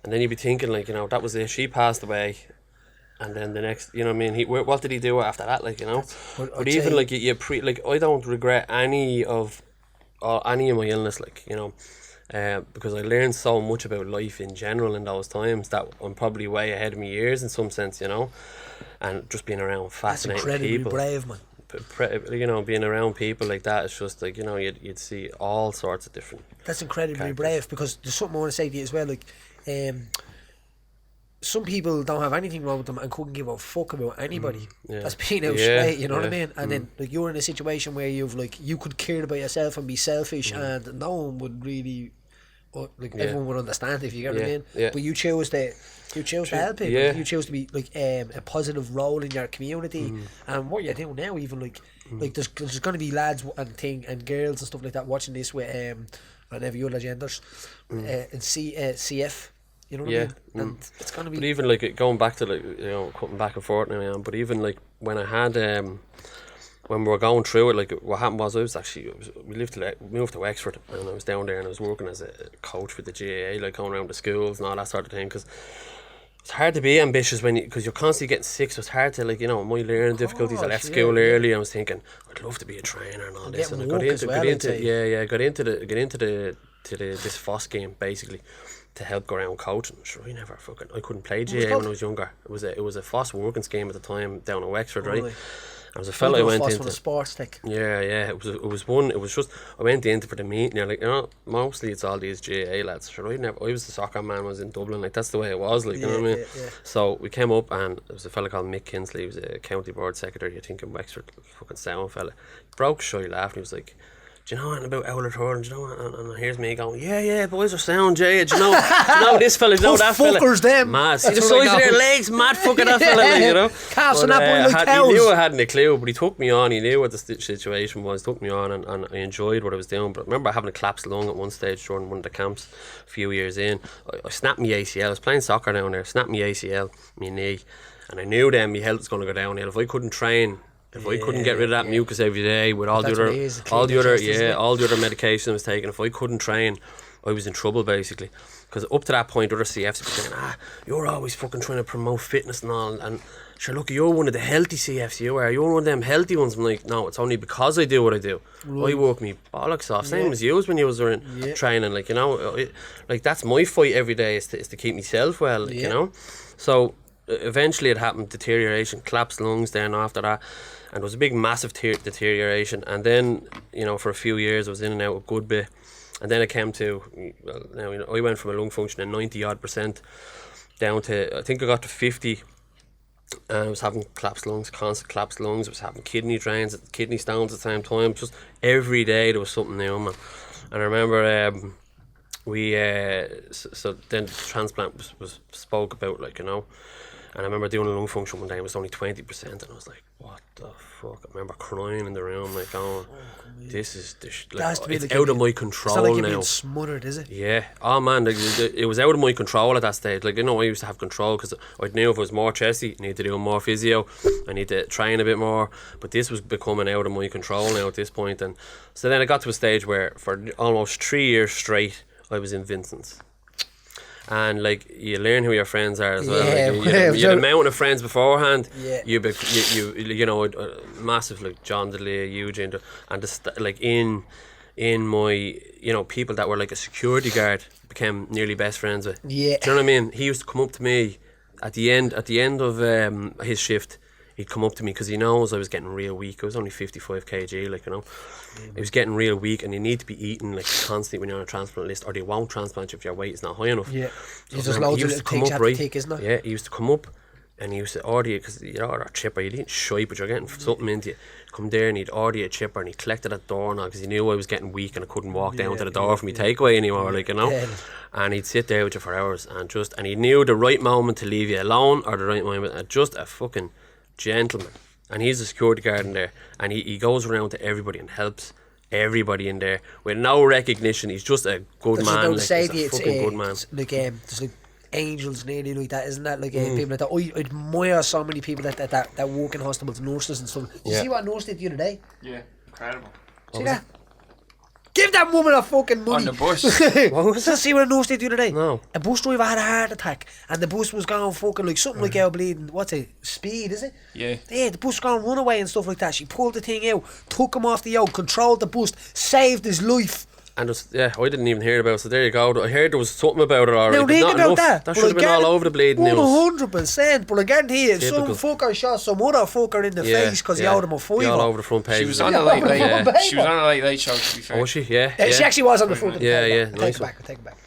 And then you'd be thinking, like, you know, that was it, she passed away. And then the next, you know what I mean, what did he do after that, like, you know? But even, like, like, I don't regret any of my illness, like, you know, because I learned so much about life in general in those times that I'm probably way ahead of my years in some sense, you know, and just being around fascinating people. That's incredibly brave, man. You know, being around people like that, it's just like, you know, you'd see all sorts of different. That's incredibly brave, because there's something I want to say to you as well, like, some people don't have anything wrong with them and couldn't give a fuck about anybody. That's being out straight, you know what I mean? And then, like, you're in a situation where you've, like, you could care about yourself and be selfish, and no one would really, everyone would understand, if you get what I mean. But you chose to help people. You chose to be, like, a positive role in your community, and what you're doing now, even, like there's going to be lads and girls and stuff like that watching this with and every other genders and CF. You know what I mean? And it's gonna be. But even, like, going back to, like, you know, cutting back and forth now, but even, like, when I had when we were going through it, like, what happened was we moved to Wexford, and I was down there, and I was working as a coach with the GAA, like, going around the schools and all that sort of thing, because it's hard to be ambitious because you're constantly getting sick, so it's hard to, like, you know, my learning difficulties. I left school early. I was thinking I'd love to be a trainer and all this, and I got into this FOSS game basically, to help go around coaching. Sure, I couldn't play GA when I was younger. It was a FOSS working scheme at the time down in Wexford, right? There was a fella I went into. Sports tech. Yeah. It was just I went into for the meeting. You're like, you know, mostly it's all these GA lads. Sure, I was the soccer man. I was in Dublin. Like, that's the way it was. Like, you know what I mean? Yeah. So we came up, and there was a fella called Mick Kinsley. He was a county board secretary, I think, in Wexford. Fucking sound fella. He broke shy laughing. He was like, do you know anything about Owler Turn? Do you know? And here's me going, yeah, boys are sound, Jay. Do you know this fella? Do you know that fella? Fuckers them. Mad. See the size of their legs, mad fucking that fella, like, you know. Calves and that boy like cows. He knew I hadn't a clue, but he took me on. He knew what the situation was. Took me on, and I enjoyed what I was doing. But I remember having a collapsed lung at one stage during one of the camps a few years in. I snapped my ACL. I was playing soccer down there. Snapped my ACL, my knee, and I knew then my health was going to go downhill if I couldn't train. If I couldn't get rid of that mucus every day with all the other medication I was taking, if I couldn't train, I was in trouble basically. Because up to that point, other CFs would be saying, you're always fucking trying to promote fitness and all, and sure, look, you're one of the healthy CFs, you're one of them healthy ones. I'm like, no, it's only because I do what I do. I work me bollocks off, same as you when you was in training, like, you know, like that's my fight every day is to keep myself well, like, you know. So eventually it happened, deterioration, collapsed lungs then after that, and it was a big massive deterioration. And then, you know, for a few years I was in and out a good bit. And then it came to, well, now, you know, I went from a lung function of 90% down to, I think I got to 50, and I was having collapsed lungs, constant collapsed lungs. I was having kidney drains, kidney stones at the same time. Just every day there was something new, man. And I remember so then the transplant was spoke about, like, you know. And I remember doing a lung function one day, it was only 20%, and I was like, what the fuck? I remember crying in the room, like, going, this is, like, it's out of my control now. It's not like you're being smothered, is it? Yeah. Oh, man, like, it was out of my control at that stage. Like, you know, I used to have control, because I knew if I was more chesty, I need to do more physio, I need to train a bit more, but this was becoming out of my control now at this point. And so then I got to a stage where, for almost 3 years straight, I was in Vincent's. And like, you learn who your friends are as well. Like, you had a mountain of friends beforehand. You know, massive, like John DeLea, Eugene, and like in my, you know, people that were like a security guard became nearly best friends with. Yeah. Do you know what I mean? He used to come up to me at the end of his shift. He'd come up to me because he knows I was getting real weak. I was only 55 kg, like, you know. I was getting real weak, and you need to be eating like constantly when you're on a transplant list, or they won't transplant you if your weight is not high enough. Yeah. So there's loads of little things you have to take, isn't it? Yeah, he used to come up and he used to order you, because you're a chipper, you didn't shy, but you're getting something into you. Come there and he'd order you a chipper, and he collected at the door now, because he knew I was getting weak and I couldn't walk down to the door for me takeaway anymore, like, you know. Yeah. And he'd sit there with you for hours, and he knew the right moment to leave you alone, or the right moment, just a fucking gentleman. And he's a security guard in there, and he goes around to everybody and helps everybody in there with no recognition. He's just a good man. Like, he's a fucking good man. It's like, there's like angels nearly like that, isn't that? Like people like that. I admire so many people that work in hospitals, nurses and stuff. Did you see what a nurse did the other day? Yeah, incredible. See that? Give that woman a fucking money. On the bus. What was that? See what a nurse did the other day? No. A bus driver had a heart attack, and the bus was going fucking like something like out bleeding. What's it? Speed, is it? Yeah. Yeah, the bus going run away and stuff like that. She pulled the thing out, took him off the yoke, controlled the bus, saved his life. And I didn't even hear about it, so there you go. I heard there was something about it already. Now, think about that. That should have been all over the bleeding news. 100%, but I guarantee you, some fucker shot some other fucker in the face because he owed him a fiver. All over the front page. She was on a late show, to be fair. Was she? Yeah. She actually was on the front. Yeah. I take it back.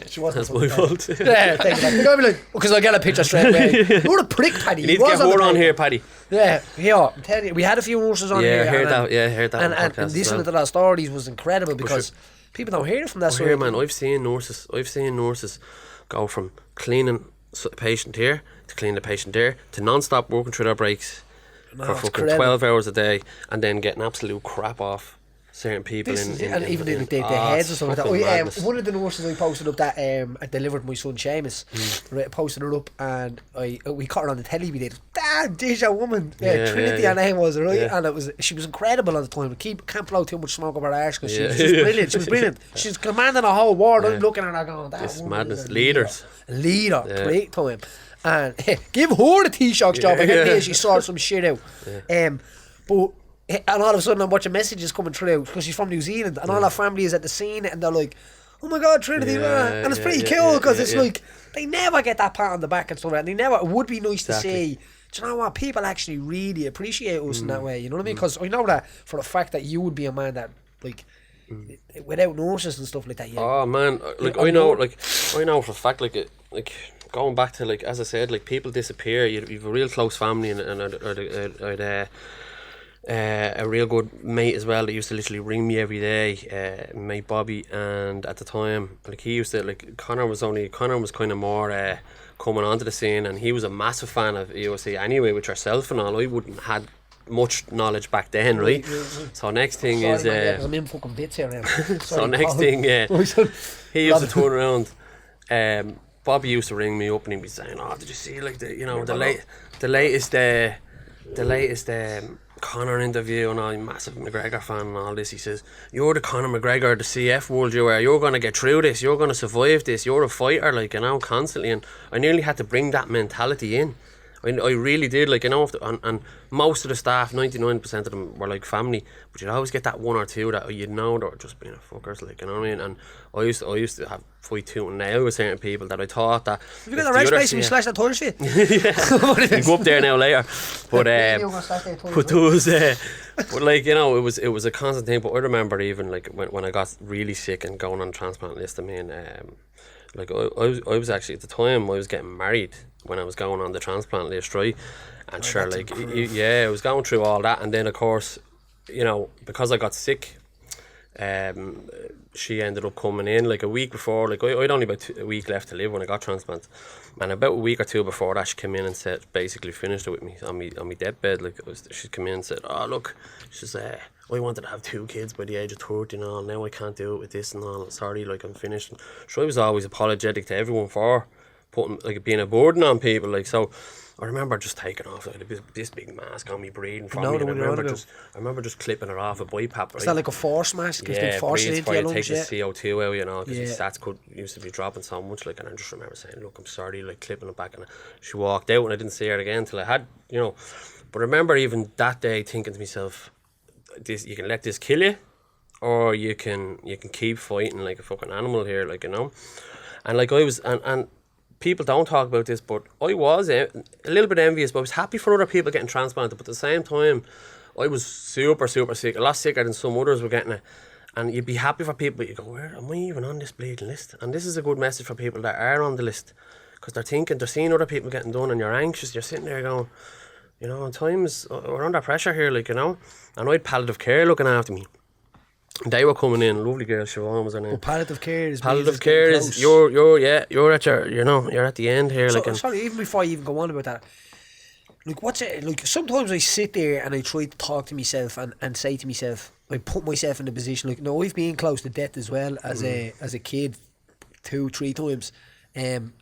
She wasn't. That's my fault. Yeah, take it back. They're going to be like, because I'll get a picture straight away. You're a prick, Paddy. You need to get more on here, Paddy. Yeah, I'm telling you, we had a few nurses on here. I heard that. And listening to their stories was incredible, because people don't hear it from that side. Here, man, I've seen nurses go from cleaning a patient here to cleaning the patient there to non-stop working through their breaks for fucking 12 hours a day, and then getting absolute crap off certain people and even the heads and stuff like that. One of the nurses I posted up that I delivered my son Seamus, right, posted her up, and we caught her on the telly. We did. Damn, this a woman. Trinity her name was, right, and she was incredible at the time. Can't blow too much smoke over her arse, because she was just brilliant. She was brilliant. She's commanding a whole ward. I'm looking at her going, this madness. Leader, great time. And give her the Taoiseach's job. I think she sorted some shit out. But. And all of a sudden I'm watching messages coming through, because she's from New Zealand, and all her family is at the scene, and they're like, oh my god, Trinity, and it's pretty cool, because it's like, they never get that pat on the back and stuff, and it would be nice to see, do you know what, people actually really appreciate us in that way, you know what I mean? Because I know that for the fact that you would be a man that, like, without nurses and stuff like that, oh man, like, I know for a fact, like going back to, like, as I said, like, people disappear. You've a real close family, and a real good mate as well that used to literally ring me every day, mate Bobby. And at the time, like, he used to, like, Connor was kind of more coming onto the scene, and he was a massive fan of EOC anyway, with yourself and all. I wouldn't had much knowledge back then, right? So next thing is I'm in fucking bits here now. So next thing he used to turn around, Bobby used to ring me up, and he'd be saying, oh, did you see, like, the latest Conor interview and I'm a massive McGregor fan and all this. He says, you're the Conor McGregor of the CF world, you're going to get through this, you're going to survive this, you're a fighter, like, you know, constantly. And I nearly had to bring that mentality in. I really did, like, you know, and most of the staff, 99% of them were like family, but you'd always get that one or two that you'd know that were just being a fuckers, like, you know what I mean? And I used to have fight tooth and nail with certain people that I thought that. Have you got the right space and you slash that toilet shit? Yeah, you go up there now later. But but like, you know, it was a constant thing. But I remember even like when I got really sick and going on the transplant list, I mean, like I was actually at the time I was getting married when I was going on the transplant list, right? And sure, like, I was going through all that, and then of course, you know, because I got sick, she ended up coming in like a week before. Like, I'd only about a week left to live when I got transplant, and about a week or two before that, she came in and said, basically finished it with me on my deathbed. Like, she came in and said, oh look, she says, I wanted to have 2 kids by the age of 30 and all, now I can't do it with this and all, sorry, like, I'm finished. So I was always apologetic to everyone for putting, like, being a burden on people, like. So I remember just taking off like this big mask on me, breathing for me, and I remember just clipping it off a BiPAP, right? Is that like a force mask? Yeah, breathe before you take the CO2 out, you know, because the stats used to be dropping so much, like. And I just remember saying, look, I'm sorry, like, clipping it back, and she walked out and I didn't see her again until I had, you know. But I remember even that day thinking to myself, this, you can let this kill you, or you can keep fighting like a fucking animal here, like, you know. And like, I was, and people don't talk about this, but I was a little bit envious, but I was happy for other people getting transplanted. But at the same time, I was super sick, a lot sicker than some others were getting it. And you'd be happy for people, but you go, where am I even on this bleeding list? And this is a good message for people that are on the list, because they're seeing other people getting done, and you're anxious, you're sitting there going, you know, at times we're under pressure here, like, you know. And I had palliative care looking after me. They were coming in, lovely girl, Siobhan was her name. Well, palliative care is you're at your, you know, you're at the end here. So, like, sorry, even before I even go on about that, like, what's it like? Sometimes I sit there and I try to talk to myself and say to myself, I put myself in the position, like, no, I've been close to death as well as a kid 2-3 times, and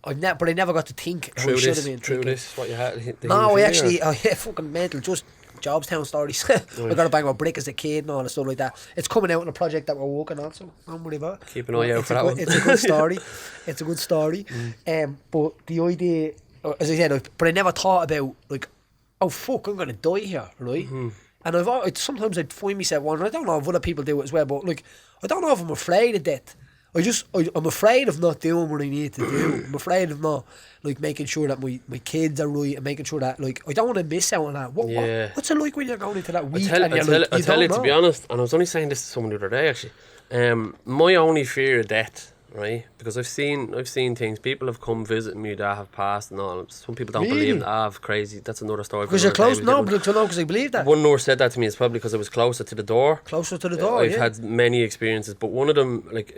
but I never got to think how I should have been through this, what you had. No, I actually, fucking mental, just Jobstown stories. I got to bang about brick as a kid and all the stuff like that. It's coming out in a project that we're working on, so don't worry about it. Keep an eye out for that one. It's a good story. It's a good story. But the idea, as I said, but I never thought about, like, oh fuck, I'm going to die here, right? And sometimes I'd find myself wondering, I don't know if other people do it as well, but like, I don't know if I'm afraid of death. I'm afraid of not doing what I need to do. I'm afraid of not, like, making sure that my kids are right and making sure that, like, I don't want to miss out on that. What's it like when you're going into that week? I tell you, to be honest, and I was only saying this to someone the other day actually. My only fear of death, right? Because I've seen things. People have come visit me that have passed and all. Some people don't believe that. Crazy. That's another story. Because you're close. No, but because I believe that. One nurse said that to me. It's probably because I was closer to the door. I've had many experiences, but one of them, like,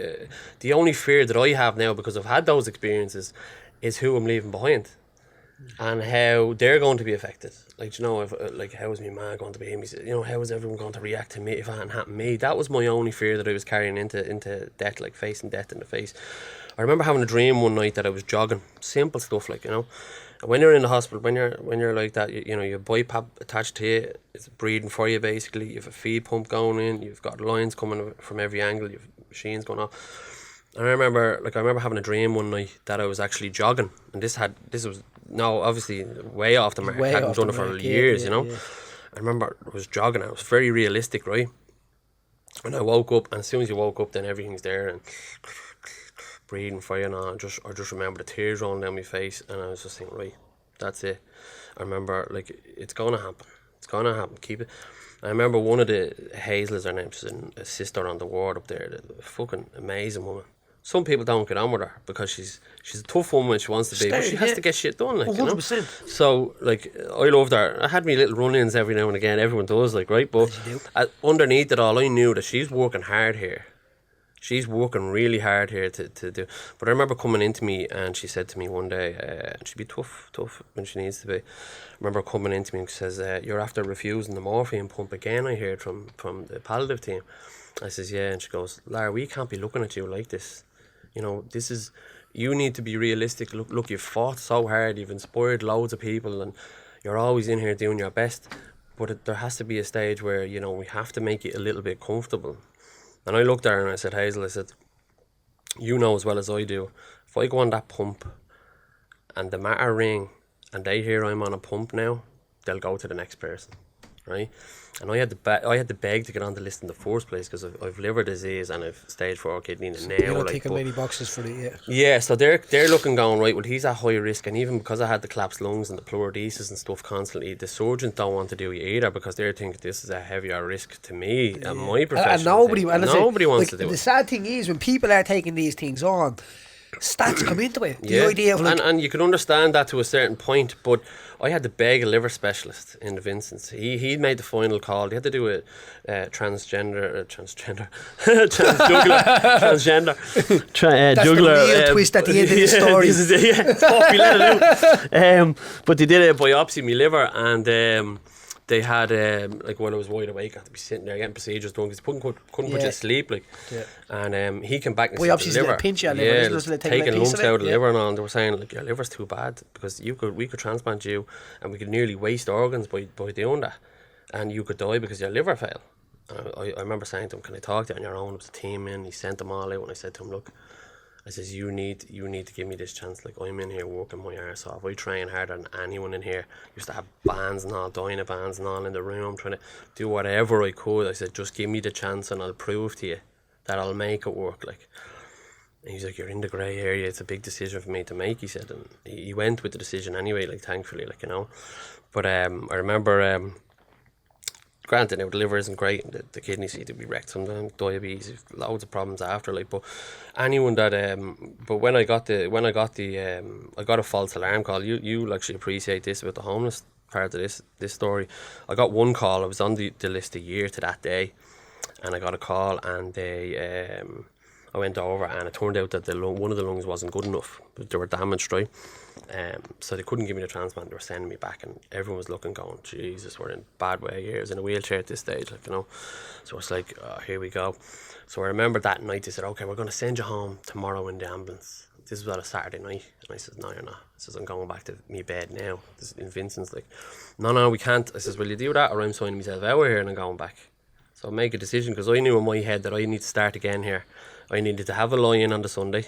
the only fear that I have now, because I've had those experiences, is who I'm leaving behind. And how they're going to be affected. Like, you know, if, like, how is my man going to be? You know, how is everyone going to react to me if it hadn't happened to me? That was my only fear that I was carrying into death, like facing death in the face. I remember having a dream one night that I was jogging, simple stuff, like, you know. And when you're in the hospital, when you're like that, you know, your BiPAP attached to you, it's breathing for you basically. You have a feed pump going in, you've got lines coming from every angle, you've machines going off. I remember having a dream one night that I was actually jogging, and this was obviously way off the mark. I hadn't done it for years, you know. Yeah. I remember I was jogging. I was very realistic, right? And I woke up, and as soon as you woke up, then everything's there and breathing for you, and I just remember the tears rolling down my face, and I was just thinking, right, that's it. I remember, like, it's gonna happen. Keep it. I remember one of the Hazel's her name, she's a sister on the ward up there, a fucking amazing woman. Some people don't get on with her because she's a tough woman when she wants to be, but she has to get shit done, like, 100%. You know? So, like, I loved her. I had me little run-ins every now and again. Everyone does, like, right? But underneath it all, I knew that she's working hard here. She's working really hard here to do. But I remember coming into me, and she said to me one day, she'd be tough when she needs to be. I remember coming into me and she says, you're after refusing the morphine pump again, I heard from the palliative team. I says, yeah. And she goes, Lar, we can't be looking at you like this. You know, you need to be realistic. Look, you've fought so hard, you've inspired loads of people, and you're always in here doing your best. but there has to be a stage where, you know, we have to make it a little bit comfortable. And I looked at her and I said, Hazel, I said, you know as well as I do, if I go on that pump and the matter ring and they hear I'm on a pump now, they'll go to the next person, right? And I had to beg to get on the list in the first place because I've liver disease and I've stage 4 kidney and now. You're not ticking many boxes for it, Yeah, so they're looking going, right, well, he's at high risk, and even because I had the collapsed lungs and the pleurodesis and stuff constantly, the surgeons don't want to do it either because they think this is a heavier risk to me and my profession. And nobody wants to do it. The sad thing is, when people are taking these things on, stats come into it. The idea of and you can understand that to a certain point, but I had to beg a liver specialist in the Vincents. He made the final call. They had to do a jugular twist at the end of the story. We let it out. But they did a biopsy of my liver, and they had like when I was wide awake, I had to be sitting there getting procedures done because couldn't put you to sleep, like. And he came back and said the liver, pinch your liver, isn't it? taking lumps out of the liver and all. And they were saying, like, your liver's too bad because we could transplant you and we could nearly waste organs by doing that, and you could die because your liver failed. I remember saying to him, can I talk to you on your own? It was a team in. He sent them all out, and I said to him, look, I says, you need to give me this chance. Like, I'm in here working my arse off. I train harder than anyone in here. Used to have bands and all, dyna bands and all in the room, trying to do whatever I could. I said, just give me the chance and I'll prove to you that I'll make it work. Like, and he's like, you're in the grey area. It's a big decision for me to make, he said. And he went with the decision anyway, like, thankfully, like, you know. But I remember, granted, now the liver isn't great, and the kidneys seem to be wrecked sometimes, diabetes, loads of problems after, like. But anyone that but when I got I got a false alarm call. You'll actually appreciate this about the homeless part of this story. I got one call. I was on the list a year to that day, and I got a call, and they I went over, and it turned out that one of the lungs wasn't good enough. They were damaged, right? So they couldn't give me the transplant. They were sending me back, and everyone was looking, going, Jesus, we're in bad way here. I was in a wheelchair at this stage, like, you know. So it's like, oh, here we go. So I remember that night they said, okay, we're going to send you home tomorrow in the ambulance. This was on a Saturday night. And I said, no, you're not. I says, I'm going back to me bed now. This is in Vincent's, like, no, we can't. I says, will you do that, or I'm signing myself out here and I'm going back? So I make a decision, because I knew in my head that I need to start again here. I needed to have a lie-in on the Sunday.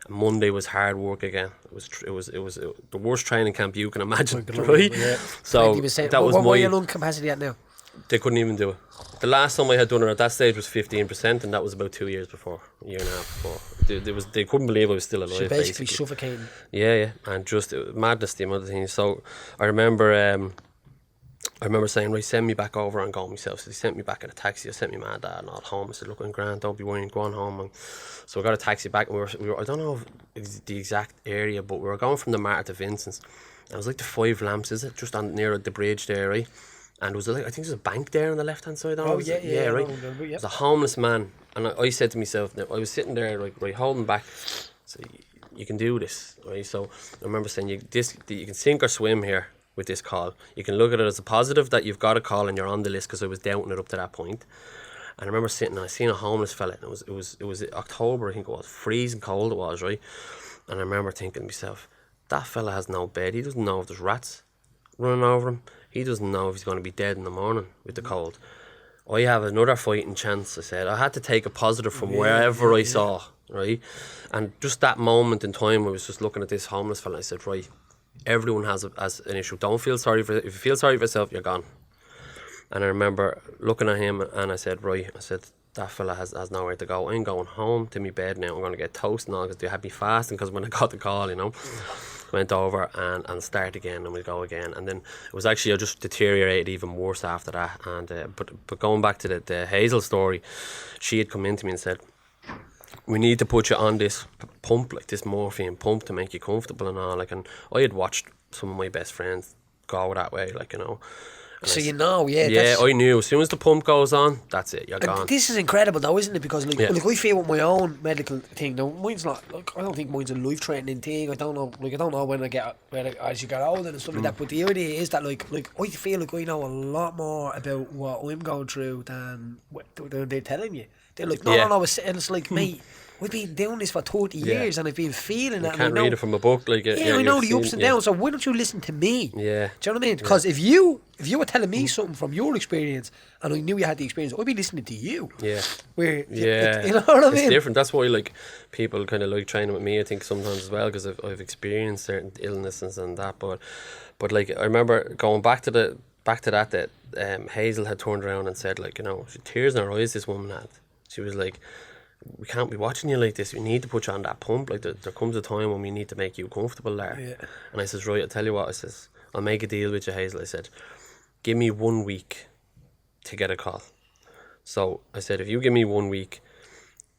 And Monday was hard work again. It was the worst training camp you can imagine, right? Yeah. So that was what your lung capacity at now? They couldn't even do it. The last time I had done it at that stage was 15%, and that was about 2 years before, a year and a half before. They couldn't believe I was still alive. So basically suffocating. Yeah, and just madness, the amount of things. So I remember saying, right, send me back over and go myself. So they sent me back in a taxi. I sent me my dad and all home. I said, look, I'm grand, don't be worrying, go on home. And so I got a taxi back, and we were I don't know the exact area, but we were going from the Marta to Vincent's. And it was like the Five Lamps, is it? Just on near the bridge there, right? And it was like, I think there's a bank there on the left hand side. Oh, yeah, right. Remember, yeah. It was a homeless man, and I said to myself, now, I was sitting there like, right, holding back. So you can do this, right? So I remember saying, you can sink or swim here with this call. You can look at it as a positive that you've got a call and you're on the list, because I was doubting it up to that point. And I remember sitting and I seen a homeless fella, and it was October, I think it was, freezing cold it was, right? And I remember thinking to myself, that fella has no bed. He doesn't know if there's rats running over him. He doesn't know if he's going to be dead in the morning with the cold. I have another fighting chance, I said. I had to take a positive from wherever I saw, right? And just that moment in time, I was just looking at this homeless fella, and I said, right, everyone has an issue. Don't feel sorry for it. If you feel sorry for yourself, you're gone. And I remember looking at him, and I said, right, that fella has nowhere to go. I'm going home to my bed now. I'm going to get toast and all, because they had me fasting, because when I got the call, you know, went over and start again, and we'll go again. And then it was actually, I just deteriorated even worse after that. And but going back to the Hazel story, she had come in to me and said, we need to put you on this pump, like this morphine pump, to make you comfortable and all. Like, and I had watched some of my best friends go that way, like, you know. So you know, yeah, I knew as soon as the pump goes on, that's it, you're gone. This is incredible though, isn't it? Because like I feel with my own medical thing, now mine's not, like, I don't think mine's a life threatening thing. I don't know when as you get older and stuff like that. But the idea is that like I feel like I know a lot more about what I'm going through than they're telling you. They're like, no, it's like, mate, we've been doing this for 30 years and I've been feeling that. You can't read it from a book. Like, I know the ups and downs, so why don't you listen to me? Yeah. Do you know what I mean? Because if you were telling me something from your experience and I knew you had the experience, I'd be listening to you. Yeah. You know what I mean? It's different. That's why like people kind of like training with me, I think, sometimes as well, because I've experienced certain illnesses and that. But like I remember going back to that Hazel had turned around and said, like, you know, she tears in her eyes, this woman had. She was like, we can't be watching you like this. We need to put you on that pump. Like there comes a time when we need to make you comfortable there. Yeah. And I says, right, I'll tell you what. I says, I'll make a deal with you, Hazel. I said, give me 1 week to get a call. So I said, if you give me 1 week,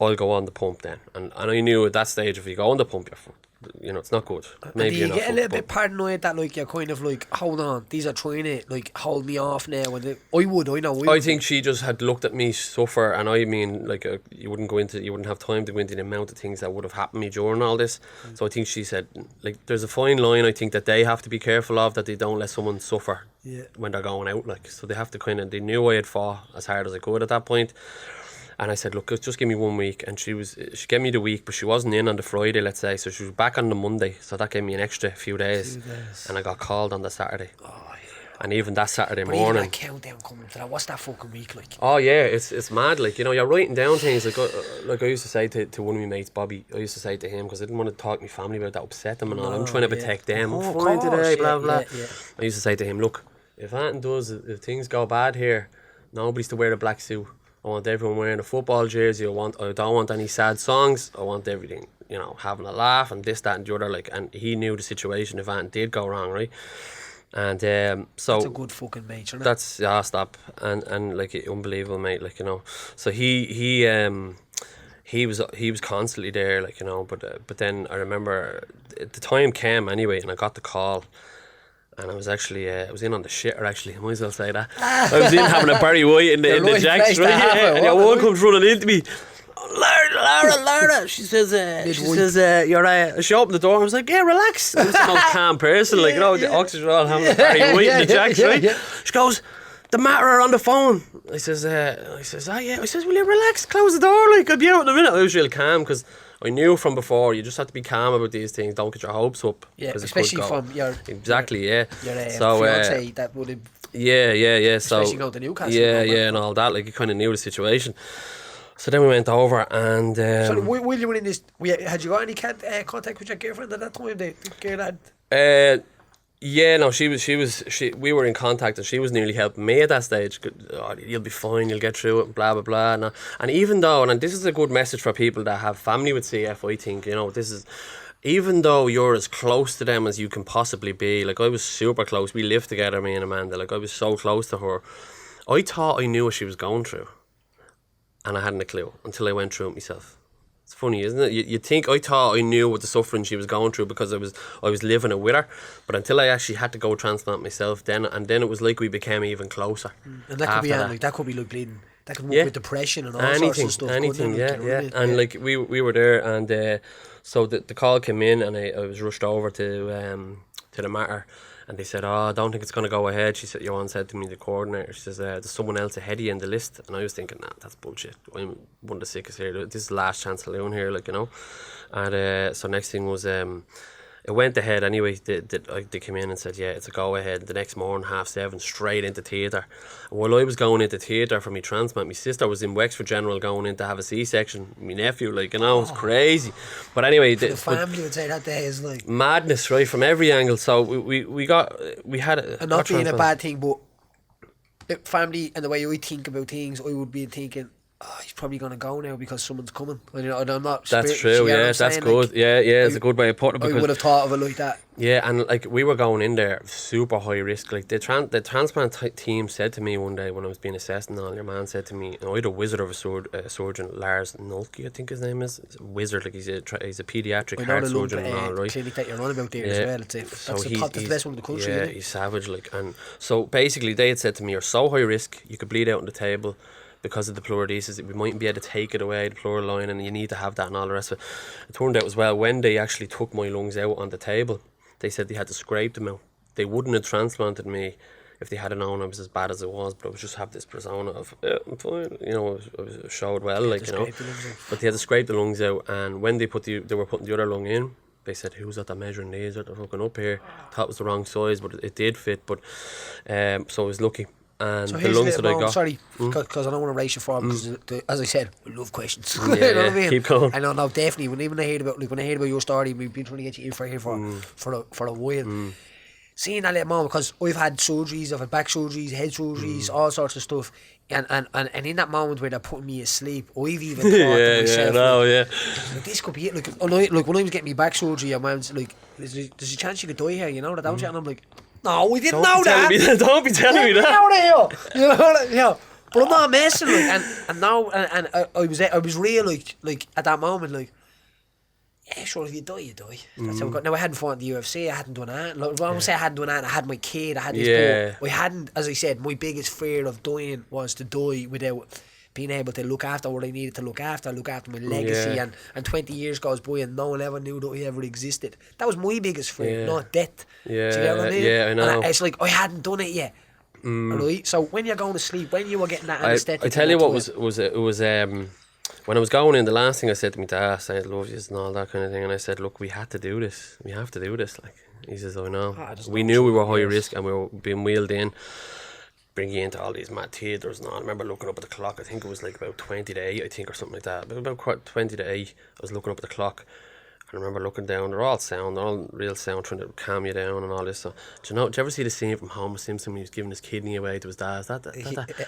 I'll go on the pump then. And I knew at that stage, if you go on the pump, you're fucked. You know, it's not good. Maybe you get a little bit paranoid that, like, you're kind of like, hold on, these are trying to like hold me off now. And I think she just had looked at me suffer, and I mean, like, you wouldn't have time to go into the amount of things that would have happened to me during all this. So I think she said, like, there's a fine line, I think, that they have to be careful of, that they don't let someone suffer when they're going out, like. So they have to they knew I had fought as hard as I could at that point. And I said, look, just give me 1 week. And she gave me the week, but she wasn't in on the Friday, let's say. So she was back on the Monday. So that gave me an extra few days. And I got called on the Saturday. Oh, yeah. And even that Saturday morning. Even that countdown coming to that, what's that fucking week like? Oh, yeah, it's mad. Like, you know, you're writing down things. Like I used to say to one of my mates, Bobby, I used to say to him, because I didn't want to talk to my family about that, upset them and all. I'm trying to protect them. I'm fine today, blah, blah. Yeah. I used to say to him, look, if things go bad here, nobody's to wear a black suit. I want everyone wearing a football jersey. I don't want any sad songs. I want everything, you know, having a laugh and this, that and the other. Like, and he knew the situation if anything did go wrong, right? And so that's a good fucking mate, isn't it? That's stop. And like, unbelievable mate, like, you know. So he was constantly there, like, you know, but then I remember the time came anyway, and I got the call. And I was actually, I was in on the shitter, actually. I might as well say that. I was in having a Barry White in the jacks, right? And your one comes running into me. Lara. She says, you're she opened the door. I was like, yeah, relax. I was the most calm person, like, you know, the Oxford are all having a Barry White in the jacks, right? She goes, the matter on the phone. I says, oh yeah. I says, will you relax? Close the door, like, I'll be out in a minute. I was real calm, because I knew from before, you just have to be calm about these things. Don't get your hopes up. Yeah, especially from your fiance that would have. Yeah. Especially going to Newcastle. Yeah, and all that. Like, you kind of knew the situation. So then we went over, and so while you were in this, had you got any contact with your girlfriend at that time? The girl had. Yeah, no, we were in contact, and she was nearly helping me at that stage. Oh, you'll be fine, you'll get through it, blah, blah, blah. And even though, and this is a good message for people that have family with CF, I think, you know, even though you're as close to them as you can possibly be, like, I was super close. We lived together, me and Amanda, like, I was so close to her. I thought I knew what she was going through, and I hadn't a clue until I went through it myself. It's funny, isn't it? You think I thought I knew what the suffering she was going through because I was living it with her, but until I actually had to go transplant myself, then it was like we became even closer. And that could be like bleeding. That could work with depression and all sorts of stuff. Anything, yeah. And like we were there, and so the call came in, and I was rushed over to the matter. And they said, I don't think it's going to go ahead. She said, Johan said to me, the coordinator, she says, there's someone else ahead of you in the list. And I was thinking, nah, that's bullshit. I'm one of the sickest here. This is the last chance to learn here, like, you know. And so next thing was, it went ahead anyway. They came in and said, yeah, it's a go ahead. The next morning, 7:30, straight into theatre. And while I was going into theatre for my transplant, my sister was in Wexford General going in to have a C-section. My nephew, like, you know, it was crazy. But anyway, the family would say that day is like madness, right, from every angle. So we had and not being a bad thing, but family and the way I think about things, I would be thinking, he's probably going to go now because someone's coming. And I'm not. That's true. Yeah, that's good. Like, yeah, it's a good way of putting it. I would have thought of it like that. Yeah, and like we were going in there super high risk. Like the transplant team said to me one day when I was being assessed, and all, your man said to me, I had a wizard of a surgeon, Lars Nulke, I think his name is. He's a wizard, like he's a pediatric heart surgeon and all, right? Clinic that you're on about there as well. That's the best one in the country. Yeah, he's savage. Like, and so basically they had said to me, you're so high risk, you could bleed out on the table. Because of the pleurodesis, we mightn't be able to take it away, the pleural line, and you need to have that and all the rest of it. It turned out as well, when they actually took my lungs out on the table, they said they had to scrape them out. They wouldn't have transplanted me if they had known I was as bad as it was, but I would just have this persona of, yeah, I'm fine, you know, I was showed well, like, you know. But they had to scrape the lungs out, and when they were putting the other lung in, they said, who's at that measuring laser? They're fucking up here. Thought it was the wrong size, but it did fit. But so I was lucky. And so the lungs that I got. Sorry, because I don't want to race you forward. Because as I said, we love questions. Yeah, you know what I mean? keep going. I know, no, definitely. When I heard about your story, we've been trying to get you in for here for a while. Seeing that little moment, because I've had surgeries, I've had back surgeries, head surgeries, all sorts of stuff, and in that moment where they're putting me asleep, I've even thought to myself, like, this could be it. Like when I was getting me back surgery, my man's like, there's a chance you could die here, you know that, don't you? And I'm like, no, we didn't know that. Don't be telling me that. You know that, yeah. But I'm not messing, like, and now, and I was real, like at that moment, like, yeah, sure, if you die, you die. That's how we got. Now, I hadn't fought in the UFC, I hadn't done that. Like, when I say I hadn't done that, I had my kid, I had this boy. I hadn't, as I said, my biggest fear of dying was to die without being able to look after what I needed to look after my legacy, and 20 years goes by and no one ever knew that I ever existed. That was my biggest fear, not death. Yeah, do you get what I mean? Yeah, I know. And it's like, I hadn't done it yet. Right? So when you're going to sleep, when you were getting that anesthetic, I tell you what was when I was going in, the last thing I said to my dad, I said, love you and all that kind of thing, and I said, look, we have to do this, like, he says, I know, we knew we were high risk and we were being wheeled in, bring you into all these mad theatres and all. I remember looking up at the clock, I think it was like about 20 to 8, I think, or something like that, about 20 to 8, I was looking up at the clock. I remember looking down, they're all real sound, trying to calm you down and all this. So, do you ever see the scene from Homer Simpson when he was giving his kidney away to his dad? That.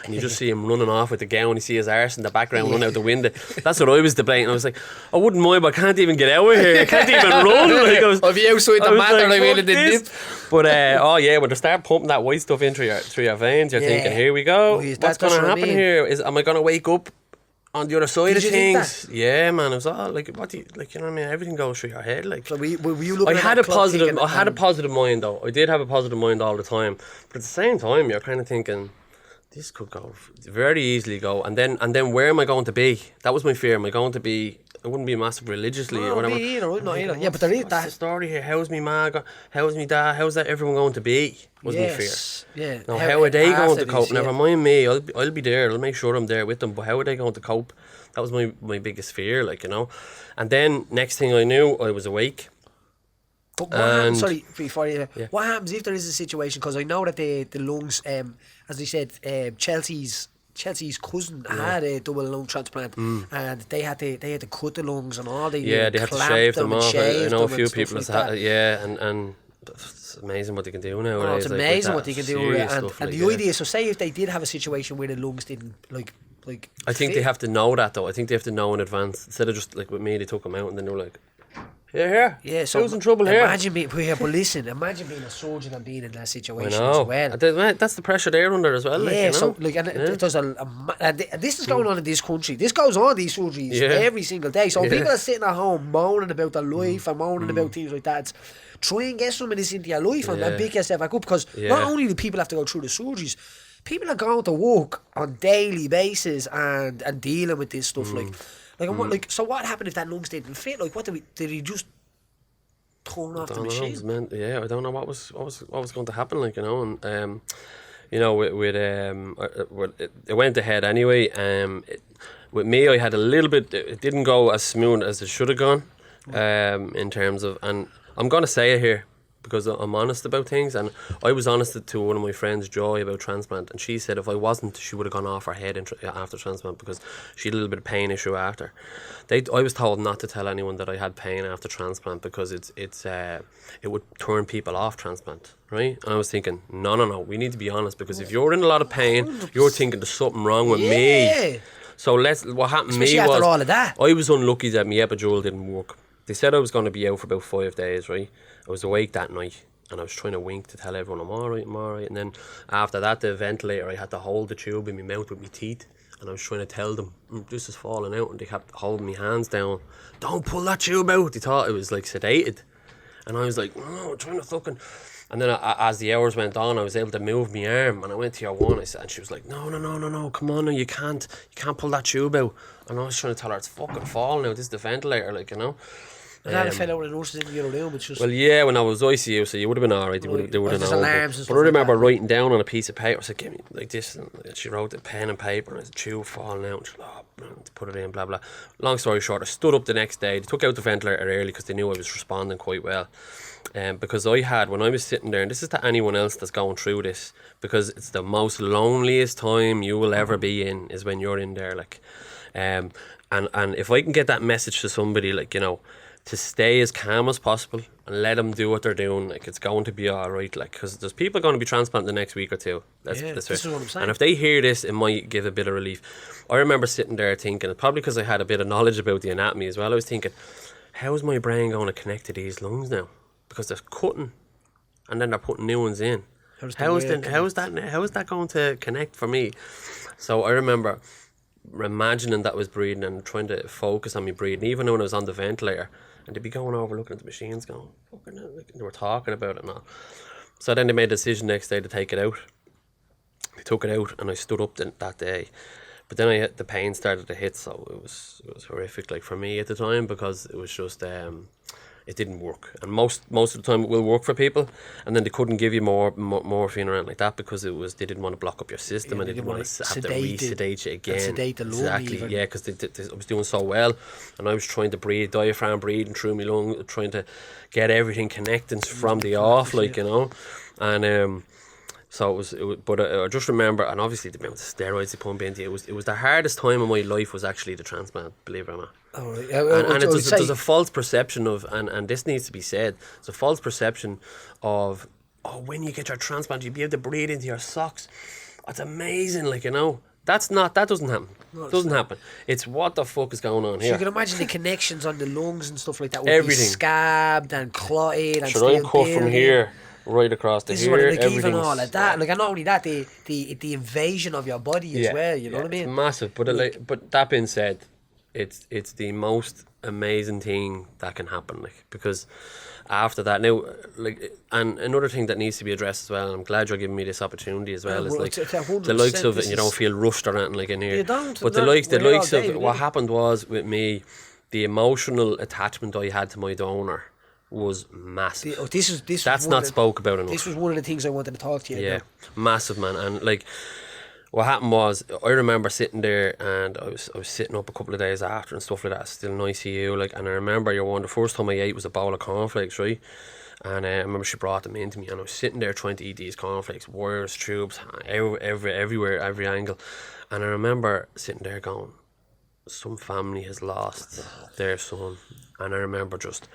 And you just see him running off with the gown, you see his arse in the background running out the window. That's what I was debating. I was like, I wouldn't mind, but I can't even get out of here. I can't even run. Like, I'll be outside the matter, I made it dip. But, when they start pumping that white stuff in through your veins, you're thinking, here we go. What's going to happen here? Am I going to wake up on the other side of things? Yeah, man, it was all like, what do you, like, you know what I mean? Everything goes through your head, like. So were you looking I had a positive mind though. I did have a positive mind all the time, but at the same time, you're kind of thinking, this could go very easily go, and then where am I going to be? That was my fear. Am I going to be? I wouldn't be massive religiously or whatever. Me either. Yeah, but there is that story here. How's me ma? How's me dad? How's that everyone going to be? Was my fear. Yeah. Now, how are they going to cope? Never mind me. I'll be there. I'll make sure I'm there with them. But how are they going to cope? That was my biggest fear, like, you know. And then next thing I knew, I was awake. But what happens, sorry, before you, what happens if there is a situation? Because I know that the lungs, as they said, Chelsea's cousin had a double lung transplant, and they had to cut the lungs and all. They had to shave them off. I know a few people and it's amazing what they can do nowadays. Oh, it's amazing what they can do. And the idea, so say if they did have a situation where the lungs didn't like. I think they have to know that though. I think they have to know in advance, instead of just like with me, they took them out and then they were like, yeah, so who's in trouble here? Imagine being a surgeon and being in that situation as well. That's the pressure they're under as well. Yeah, like, you know? There's this is going on in this country. This goes on, these surgeries, every single day. So people are sitting at home moaning about their life and moaning about things like that. Try and get some of this into your life and pick yourself back up, because not only do people have to go through the surgeries, people are going to work on daily basis and dealing with this stuff. So what happened if that lungs didn't fit? Like, did he just turn off the machine? I don't know what was going to happen. Like, you know, and you know, it went ahead anyway. With me, I had a little bit. It didn't go as smooth as it should have gone. In terms of, and I'm gonna say it here, because I'm honest about things, and I was honest to one of my friends, Joy, about transplant, and she said if I wasn't, she would have gone off her head after transplant, because she had a little bit of pain issue after. I was told not to tell anyone that I had pain after transplant, because it would turn people off transplant, right? And I was thinking, no, we need to be honest, because if you're in a lot of pain, 100%. You're thinking there's something wrong with me. So what happened to me was, after all of that, I was unlucky that my epidural didn't work. They said I was going to be out for about 5 days, right? I was awake that night and I was trying to wink to tell everyone I'm alright. And then after that, the ventilator, I had to hold the tube in my mouth with my teeth, and I was trying to tell them, this is falling out, and they kept holding my hands down. Don't pull that tube out. They thought it was like sedated. And I was like, no, I'm trying to fucking... And then as the hours went on, I was able to move my arm, and I went to your one, and she was like, no, come on, no, you can't pull that tube out. And I was trying to tell her, it's fucking falling out, this is the ventilator, like, you know. And that fell out of the nurses in the other room. It's just... Well, yeah, when I was ICU, so you would have been alright. They would have known. But I remember writing down on a piece of paper. I said, "Give me like this." And she wrote the pen and paper, and I said, "Tube falling out." And she said, put it in, blah blah. Long story short, I stood up the next day. They took out the ventilator early because they knew I was responding quite well. Because I had, when I was sitting there, and this is to anyone else that's going through this, because it's the most loneliest time you will ever be in is when you're in there, like, and if I can get that message to somebody, like, you know, to stay as calm as possible and let them do what they're doing, like, it's going to be all right, like, because there's people going to be transplanted the next week or two. That's this is what I'm saying. And if they hear this, it might give a bit of relief. I remember sitting there thinking, probably because I had a bit of knowledge about the anatomy as well, I was thinking, how is my brain going to connect to these lungs now? Because they're cutting and then they're putting new ones in. How is that going to connect for me? So I remember imagining that I was breathing and trying to focus on me breathing, even when I was on the ventilator, and they'd be going over looking at the machines going, fucking hell, like, they were talking about it and all. So then they made a decision next day to take it out. They took it out and I stood up that day. But then the pain started to hit, so it was horrific, like, for me at the time, because it was just it didn't work. And most of the time it will work for people, and then they couldn't give you more morphine or anything like that because they didn't want to block up your system, and they didn't want to have to re-sedate you again. Sedate the lung. Exactly, yeah, because I was doing so well, and I was trying to breathe, diaphragm breathing through my lung, trying to get everything connecting from the off, like, you know, and so it was, but I just remember, and obviously the amount of steroids they pumped into you, it was the hardest time of my life was actually the transplant, believe it or not. Oh, right. And there's a false perception of, and this needs to be said, it's a false perception of, oh, when you get your transplant, you'll be able to breathe into your socks. That's amazing, like, you know. That doesn't happen. It doesn't happen. It's what the fuck is going on here. So you can imagine the connections on the lungs and stuff like that would be scabbed and clotted and still cut from here right across to here. Like, even all of that, like, and not only that, the invasion of your body as well. You know what I mean? It's massive. But but that being said, it's the most amazing thing that can happen, like, because after that now, like, and another thing that needs to be addressed as well, and I'm glad you're giving me this opportunity as well, is like the likes of it, you don't feel rushed or anything like in here, but the likes of what happened was with me, the emotional attachment I had to my donor was massive. That's not spoke about enough. This was one of the things I wanted to talk to you about. Massive, man. And like, what happened was, I remember sitting there, and I was sitting up a couple of days after and stuff like that, still in ICU, like, and I remember the first time I ate was a bowl of cornflakes, right? And I remember she brought them into me, and I was sitting there trying to eat these cornflakes, wires, tubes, everywhere, every angle. And I remember sitting there going, some family has lost their son. And I remember just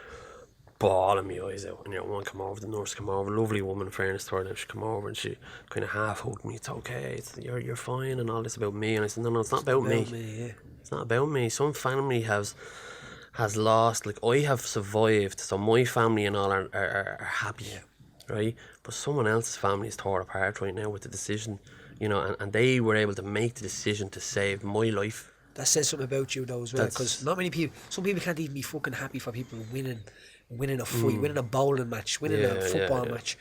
bawling my eyes out, and one come over, the nurse come over, lovely woman, in fairness to her, and she come over and she kind of half hugged me. It's okay, you're fine, and all this about me. And I said, no, it's not about me. It's not about me. Some family has lost, like, I have survived, so my family and all are happy, right? But someone else's family is torn apart right now with the decision, you know, and they were able to make the decision to save my life. That says something about you though as well, because not many people, some people can't even be fucking happy for people winning a fight, winning a bowling match, winning a football match.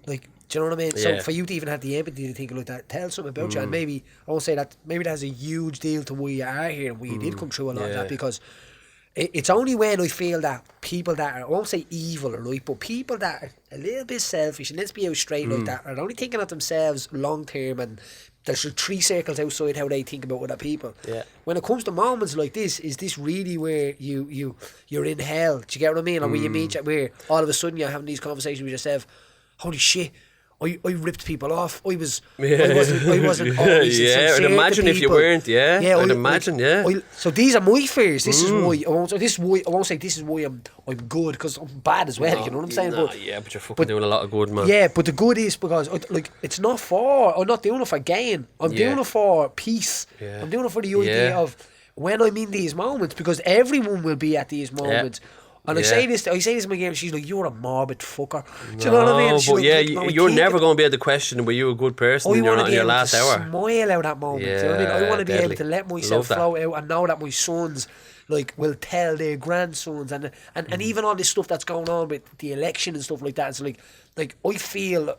Like, do you know what I mean? So for you to even have the empathy to think like that, tell something about you. And maybe, I won't say that, maybe that's a huge deal to why you are here and why you did come through a lot of that, because it's only when I feel that people that are, I won't say evil or right, but people that are a little bit selfish, and let's be out straight like that, are only thinking of themselves long term, and there's 3 circles outside how they think about other people. When it comes to moments like this, is this really where you're in hell? Do you get what I mean? Or where you meet, where all of a sudden you're having these conversations with yourself, holy shit, I ripped people off. I wasn't always sincere and imagine if you weren't. I'd imagine. So these are my fears. This is why I won't say this is why I'm good, because I'm bad as well. You know what I'm saying? But you're fucking doing a lot of good, man. Yeah, but the good is because it's not for, I'm not doing it for gain. I'm doing it for peace. I'm doing it for the idea of when I'm in these moments, because everyone will be at these moments. And I say this to my game, she's like, you're a morbid fucker. Do you know what I mean? But you're never going to be able to question, were you a good person in your last hour? I want to be able to smile out that moment. Do you know what I mean? I want to be able to let myself flow out and know that my sons, like, will tell their grandsons, and even all this stuff that's going on with the election and stuff like that. It's like I feel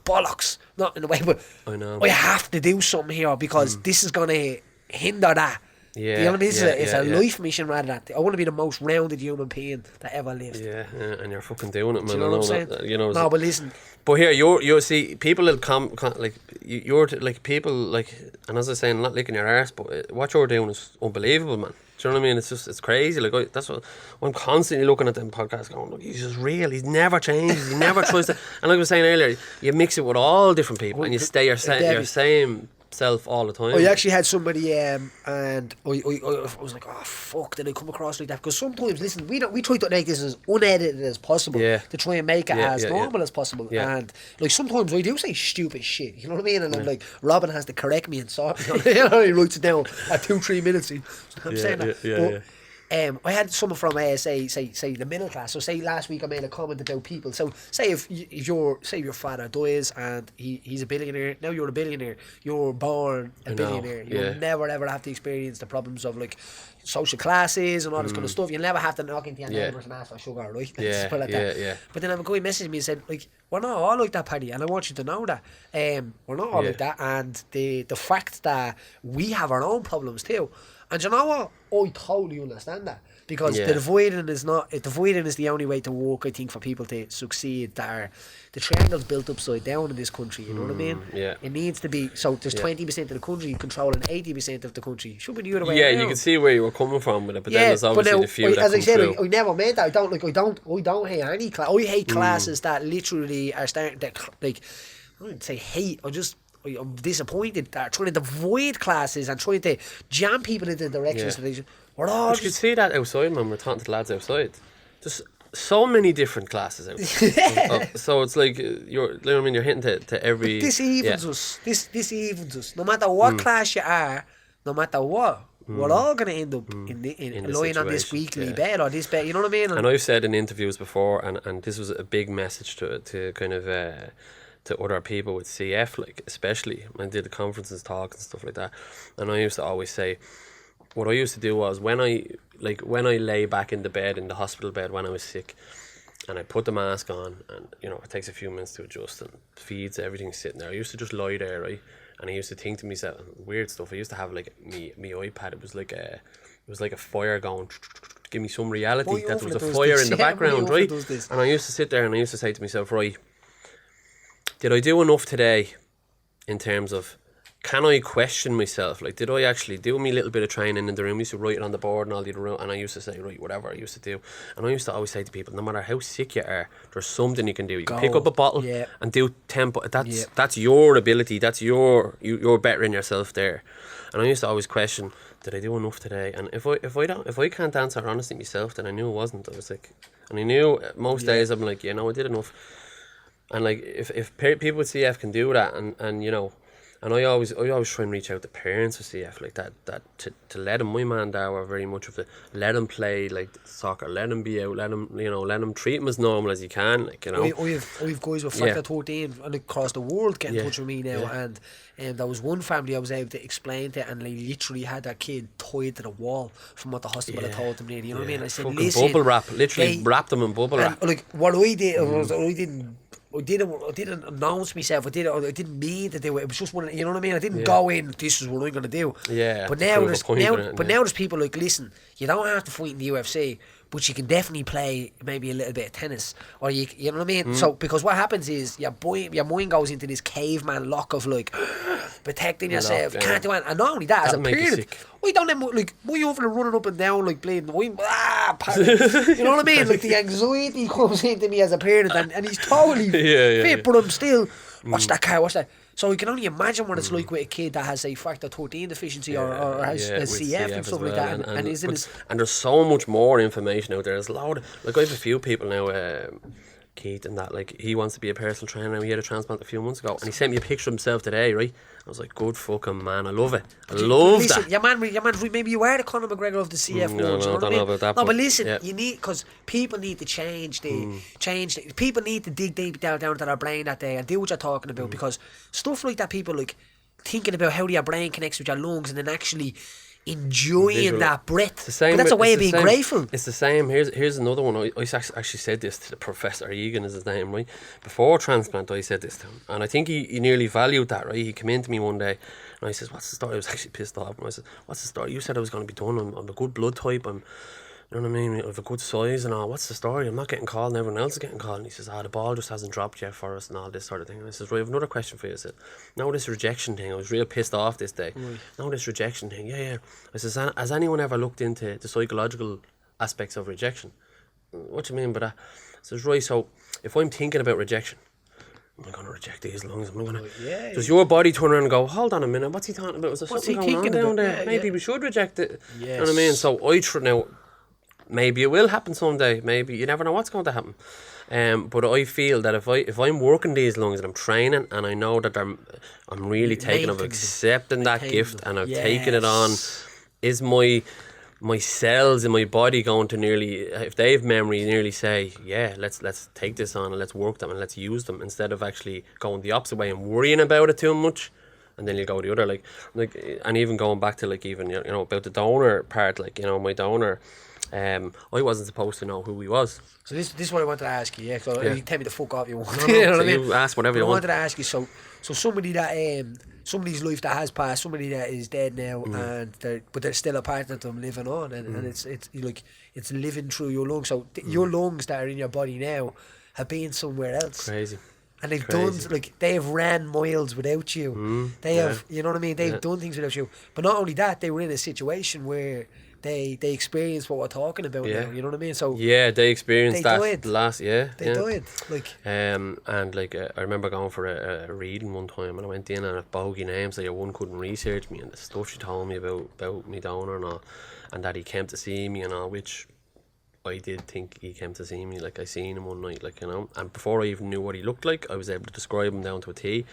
bollocks, not in a way, but I have to do something here, because this is going to hinder that. Yeah, you know what I mean? It's a yeah. life mission rather than I want to be the most rounded human being that ever lived. Yeah, and you're fucking doing it, man. Do you know what I'm saying? You know. No, but listen. But here, you see, people will come like you're like people like, and as I was saying, not licking your arse, but what you're doing is unbelievable, man. Do you know what I mean? It's crazy. Like that's what I'm constantly looking at them podcasts, going, look, he's just real. He's never changes. He never tries to. And like I was saying earlier, you mix it with all different people, and you stay your same self all the time. I actually had somebody and I was like, oh fuck, did I come across like that? Because sometimes, listen, we try to make this as unedited as possible to try and make it as normal as possible. And like sometimes I do say stupid shit, you know what I mean? And I'm like, Robin has to correct me and sort me. You know, he writes it down at 2-3 minutes. I'm saying that. I had someone from say the middle class. So say last week I made a comment about people. So say if your father dies and he's a billionaire, now you're a billionaire. You're born a billionaire. You'll never ever have to experience the problems of like social classes and all this kind of stuff. You'll never have to knock into your neighbours and ask for sugar, right? That. But then a guy messaged me and said, like, we're not all like that, Paddy, and I want you to know that. We're not all like that, and the fact that we have our own problems too. And you know what? I totally understand that, because the dividing is the only way to work, I think, for people to succeed. The triangle's built upside down in this country, you know what I mean? Yeah. It needs to be, so there's 20% of the country controlling 80% of the country. It should be the other way around. You can see where you were coming from with it, but then there's obviously the few that as I said, through. I never meant that. I don't hate any class. I hate classes that literally are starting to, like, I wouldn't say hate, I'm disappointed that trying to divide classes and trying to jam people into directions. We're all you can see that outside, man. We're talking to the lads outside. There's so many different classes out. So it's like you know what I mean. You're hitting to every. This evens us. This evens us. No matter what class you are, no matter what, we're all going to end up in lying on this weekly bed or this bed. You know what I mean? And I've said in interviews before, and this was a big message to kind of. To other people with CF, like especially when I did the conferences, talks and stuff like that, and I used to always say, what I used to do was when I lay back in the bed, in the hospital bed when I was sick, and I put the mask on, and you know it takes a few minutes to adjust and feeds, everything's sitting there. I used to just lie there, right, and I used to think to myself weird stuff. I used to have like me iPad. It was like a fire going. Give me some reality that there was a fire in the background, right? And I used to sit there and I used to say to myself, right, did I do enough today in terms of, can I question myself? Like, did I actually do me a little bit of training in the room? I used to write it on the board and all the other room, and I used to say, right, whatever I used to do. And I used to always say to people, no matter how sick you are, there's something you can do. You can pick up a bottle and do 10. That's your ability. That's you're bettering yourself there. And I used to always question, did I do enough today? And if I can't answer honestly myself, then I knew I wasn't. I was like, and I knew most days I'm like, I did enough. And like if people with CF can do that, and you know, and I always try and reach out to parents with CF like that to let them. My man there were very much of the let them play like soccer, let them be out, let them treat them as normal as you can, like, you know. I've guys with factor 13 and across the world get in touch with me now, and there was one family I was able to explain to, and they literally had their kid tied to the wall from what the hospital had told them. You know what I mean? I said, fucking listen, bubble wrap, literally wrapped them in bubble wrap. Like what I did was I didn't announce myself. I didn't mean to do it. It was just one. You know what I mean? I didn't go in. This is what I'm gonna do. Yeah. But now there's people like, listen, you don't have to fight in the UFC, but you can definitely play maybe a little bit of tennis, or you know what I mean. So because what happens is your mind goes into this caveman lock of like protecting yourself. You can't do it. And not only that, as a parent, we don't have like we over there running up and down like playing. You know what I mean? Like the anxiety comes into me as a parent, and he's totally fit, but I'm still watch that. So you can only imagine what it's like with a kid that has a factor 13 deficiency or has CF and stuff like that. And there's so much more information out there. There's a lot. Like I have a few people now, Keith, and that, like, he wants to be a personal trainer. He had a transplant a few months ago, and he sent me a picture of himself today, right? I was like, good fucking man, I love it. That. Your man, maybe you are the Conor McGregor of the CF world. No, I don't know about that. No, but listen, you need, because people need to change people need to dig deep down to their brain that day and do what you're talking about, because stuff like that, people like thinking about how your brain connects with your lungs, and then actually enjoying Visual. that breath. It's the same. But that's a way of it's the being same. grateful. It's the same. Here's another one. I actually said this to the Professor Egan, is his name, right? Before transplant, I said this to him, and I think he nearly valued that, right? He came in to me one day, and I says, "What's the story?" I was actually pissed off. And I said, "What's the story? You said I was going to be done. I'm a good blood type. You know what I mean? I have a good size and all. What's the story? I'm not getting called and everyone else is getting called." And he says, the ball just hasn't dropped yet for us and all this sort of thing. And I says, "Right, I have another question for you." I said, "Now this rejection thing, I was real pissed off this day. Now this rejection thing, yeah. I says, has anyone ever looked into the psychological aspects of rejection?" "What do you mean by that?" I says, "Right, so if I'm thinking about rejection, am I going to reject these lungs? Am I going to... Does your body turn around and go, hold on a minute, what's he talking about? Is there something going on down there? Maybe we should reject it." Yes. You know what I mean? So I now... Maybe it will happen someday. Maybe you never know what's going to happen. But I feel that if I'm working these lungs and I'm training and I know that I'm really taking of accepting that gift and I'm taking it on, is my cells in my body going to nearly, if they have memory, nearly say, yeah, let's take this on and let's work them and let's use them, instead of actually going the opposite way and worrying about it too much. And then you go the other, like, and even going back to like even about the donor part, like my donor. I wasn't supposed to know who he was. So this is what I wanted to ask you. So you tell me the fuck off you want. No, You know what I mean? you ask whatever you want. I wanted to ask you. So somebody that somebody's life that has passed, somebody that is dead now, and they're still a part of them living on, and it's like it's living through your lungs. So your lungs that are in your body now have been somewhere else. Crazy. And they've done, like, they have ran miles without you. They have, you know what I mean? They've done things without you. But not only that, they were in a situation where they experienced what we're talking about now. You know what I mean? So they experienced that died. last. They died. Like, and like I remember going for a reading one time, and I went in and a bogey name, so your one couldn't research me, and the stuff she told me about me donor and all, and that he came to see me and all, which I did think he came to see me. Like, I seen him one night, like, and before I even knew what he looked like, I was able to describe him down to a T.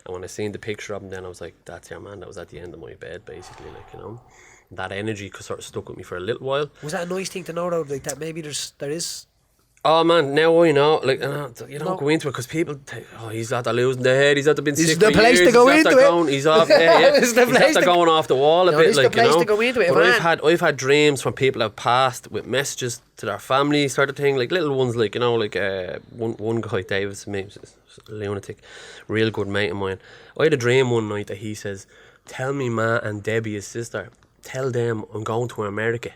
And when I seen the picture of him, then I was like, that's your man. That was at the end of my bed, basically, like, that energy sort of stuck with me for a little while. Was that a nice thing to know, though, like, that maybe there is... Oh man, now I know. Like, you don't go into it because people think, he's after losing the head, he's after been sick for years, to go into it. He's off, he's after going off the wall a bit, like, to go into it. But I've had dreams from people that have passed with messages to their family, sort of thing, like little ones, like, like one guy, David Smith, a lunatic, real good mate of mine. I had a dream one night that he says, "Tell me Ma and Debbie, his sister, tell them I'm going to America,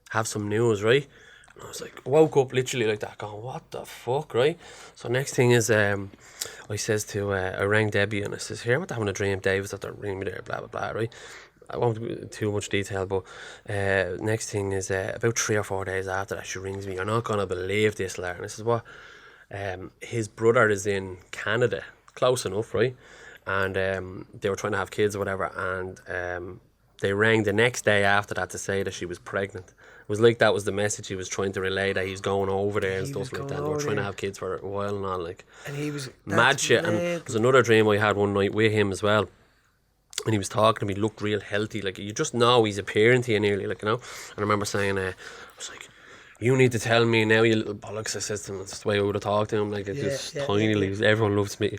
have some news, right?" And I was like, woke up literally like that, going, what the fuck, right? So next thing is, I says to, I rang Debbie and I says, "Here, I'm having a dream, David's after ringing me there, blah, blah, blah, right?" I won't go into too much detail, but next thing is, about 3 or 4 days after that, she rings me, "You're not going to believe this, Lar." And I says, "What?" His brother is in Canada, close enough, right? And they were trying to have kids or whatever, and they rang the next day after that to say that she was pregnant. It was like that was the message he was trying to relay, that he's going over there and stuff like that. They were trying to have kids for a while and all, like, and he was mad shit. And there was another dream I had one night with him as well, and he was talking to me, looked real healthy, like, you just know he's appearing to you nearly, like, And I remember saying, I was like, "You need to tell me now, you little bollocks." I said to him, that's the way I would have talked to him, like, tiny, everyone loves me.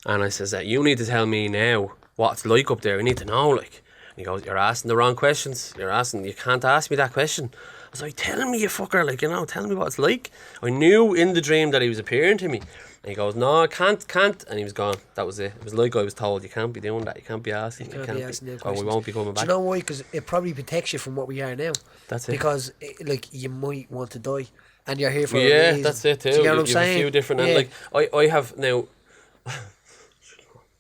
And I says, "You need to tell me now what it's like up there. I need to know, like." And he goes, "You're asking the wrong questions. You can't ask me that question." I was like, "Tell me, you fucker, like, tell me what it's like." I knew in the dream that he was appearing to me. And he goes, "No, I can't. And he was gone. That was it. It was like I was told, you can't be doing that. You can't be asking. You can't be asking or we won't be coming back." Do you know why? Because it probably protects you from what we are now. That's it. Because, like, you might want to die. And you're here for a reason. That's it too. Do you know what I'm saying? saying? A few different, and like, I have now,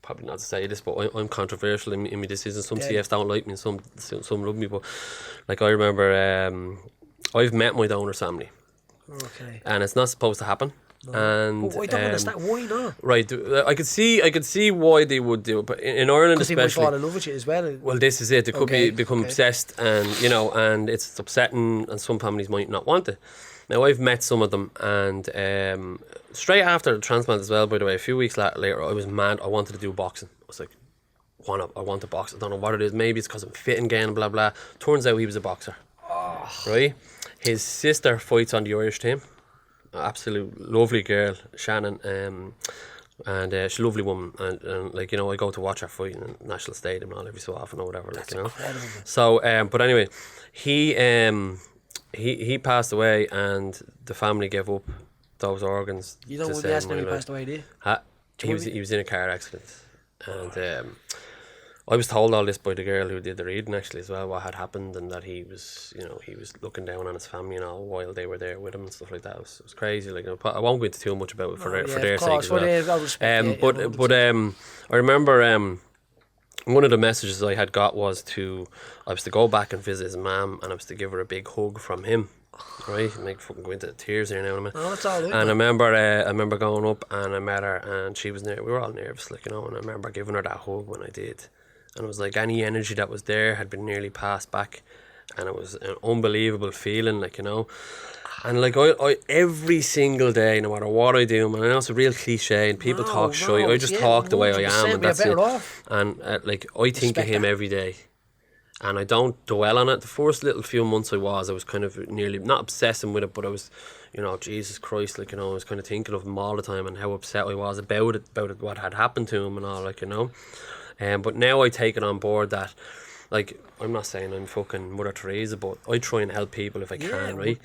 probably not to say this, but I'm controversial in my decisions. Some CFs don't like me and some love me, but like, I remember I've met my donor's family. Okay. And it's not supposed to happen. No. And but I don't understand why not. Right, I could see why they would do it, but in Ireland especially, because they might fall in love with you as well. Well, this is it. They could become obsessed, and and it's upsetting, and some families might not want it. Now, I've met some of them, and straight after the transplant as well, by the way, a few weeks later, I was mad. I wanted to do boxing. I was like, I want to box. I don't know what it is. Maybe it's because I'm fitting again, blah, blah. Turns out he was a boxer. Oh. Right? His sister fights on the Irish team. Absolute lovely girl, Shannon. And she's a lovely woman, and like, you know, I go to watch her fight in the National Stadium and all every so often or whatever. Like, you know. Incredible. So, but anyway, he passed away, and the family gave up those organs. You don't to want to ask save me my he life. passed away, do you? He was in a car accident, and I was told all this by the girl who did the reading actually as well, what had happened, and that he was looking down on his family and all while they were there with him and stuff like that. It was crazy. Like, I won't go into too much about it for their sake as well. But I remember one of the messages I had got was I was to go back and visit his mum, and I was to give her a big hug from him. Right, make fucking go into tears here now in a minute. Oh, it's all right. And I remember going up and I met her, and she was we were all nervous, like, you know, and I remember giving her that hug when I did. And it was like any energy that was there had been nearly passed back, and it was an unbelievable feeling, like, you know. And like I every single day, no matter what I do, man, I know it's a real cliche and people talk shy, I just talk the way I am, and that's it. And like, I think of him every day, and I don't dwell on it. The first little few months I was kind of nearly, not obsessing with it, but I was, you know, Jesus Christ, like, you know, I was kind of thinking of him all the time and how upset I was about it, what had happened to him and all, like, you know. But now I take it on board that, like, I'm not saying I'm fucking Mother Teresa, but I try and help people if I can, right?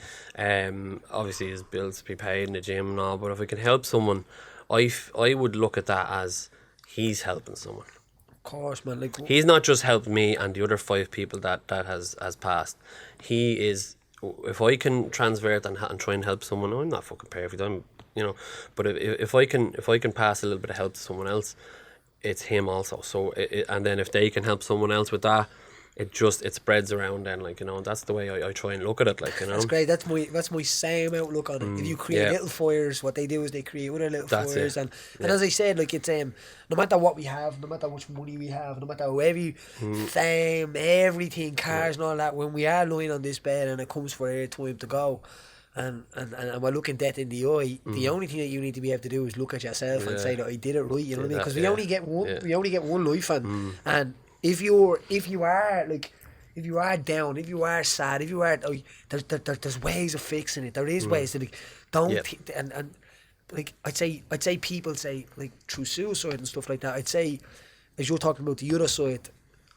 Obviously his bills to be paid in the gym and all, but if I can help someone, I would look at that as he's helping someone. Of course, man. Like, he's not just helped me and the other 5 people that has passed. He is, if I can transvert and try and help someone, I'm not fucking perfect, I'm, you know, but if I can pass a little bit of help to someone else, it's him also. So and then if they can help someone else with that, it spreads around then, like, you know. That's the way I try and look at it, like, you know. That's great. That's my same outlook on it. If you create little fires, what they do is they create other little fires, and as I said, like, it's no matter what we have, no matter how much money we have, no matter how heavy, fame, everything, cars and all that, when we are lying on this bed and it comes for our time to go, and we're looking death in the eye, the only thing that you need to be able to do is look at yourself and say that I did it right, you know what I mean? Because we only get one life, and if you are down, if you are sad, if you are, there's ways of fixing it. There is ways to, like, and like I'd say people say, like, through suicide and stuff like that, I'd say, as you're talking about the other side,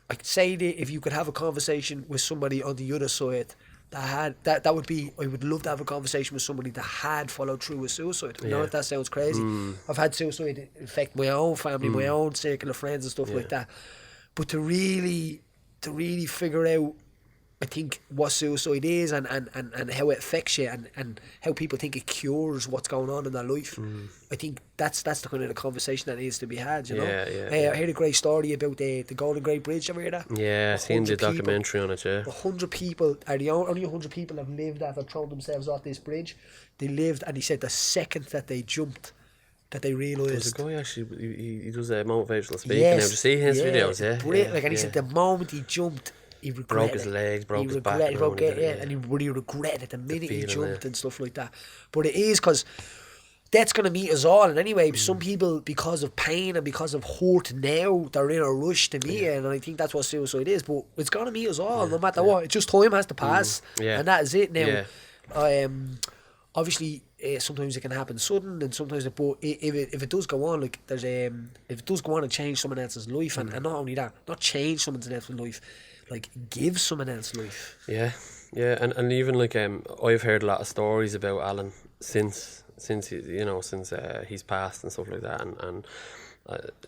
I'd say that if you could have a conversation with somebody on the other side that would be, I would love to have a conversation with somebody that had followed through with suicide. I know if that sounds crazy. I've had suicide affect my own family, my own circle of friends and stuff like that. But to really figure out, I think, what suicide is and how it affects you and how people think it cures what's going on in their life. I think that's the kind of the conversation that needs to be had, you know. I heard a great story about the Golden Gate Bridge. Ever hear that? Yeah, I've seen the documentary on it. 100 people are only 100 people have lived after throwing themselves off this bridge. They lived, and he said the second that they jumped, that they realised. There's a guy actually, he does a motivational speaking. Now, did you see his videos? Like, and he said the moment he jumped, he broke his legs, broke his back, and he really regretted the minute he jumped and stuff like that. But it is because that's going to meet us all. And anyway, some people, because of pain and because of hurt now, they're in a rush to meet it, and I think that's what suicide is. But it's going to meet us all, no matter what. It's just time has to pass, and that is it now. Obviously, sometimes it can happen sudden, and sometimes but if it does go on, like, there's if it does go on and change someone else's life, and not only that, not change someone else's life, like, give someone else life. And even, like, I've heard a lot of stories about Alan since he's passed and stuff like that, and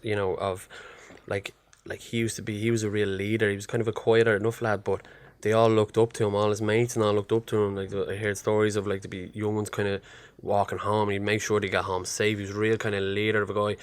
you know, of like he was a real leader. He was kind of a quieter enough lad, but they all looked up to him, all his mates and all looked up to him. Like, I heard stories of, like, to be young ones kind of walking home, he'd make sure they got home safe. He was a real kind of leader of a guy.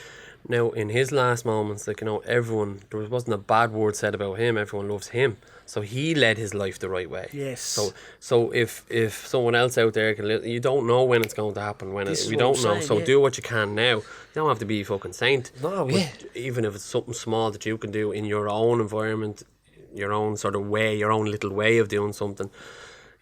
Now, in his last moments, like, you know, there wasn't a bad word said about him. Everyone loves him, so he led his life the right way. Yes. So if someone else out there can live, you don't know when it's going to happen. We don't know. So do what you can now. You don't have to be a fucking saint. No. Even if it's something small that you can do in your own environment, your own sort of way, your own little way of doing something.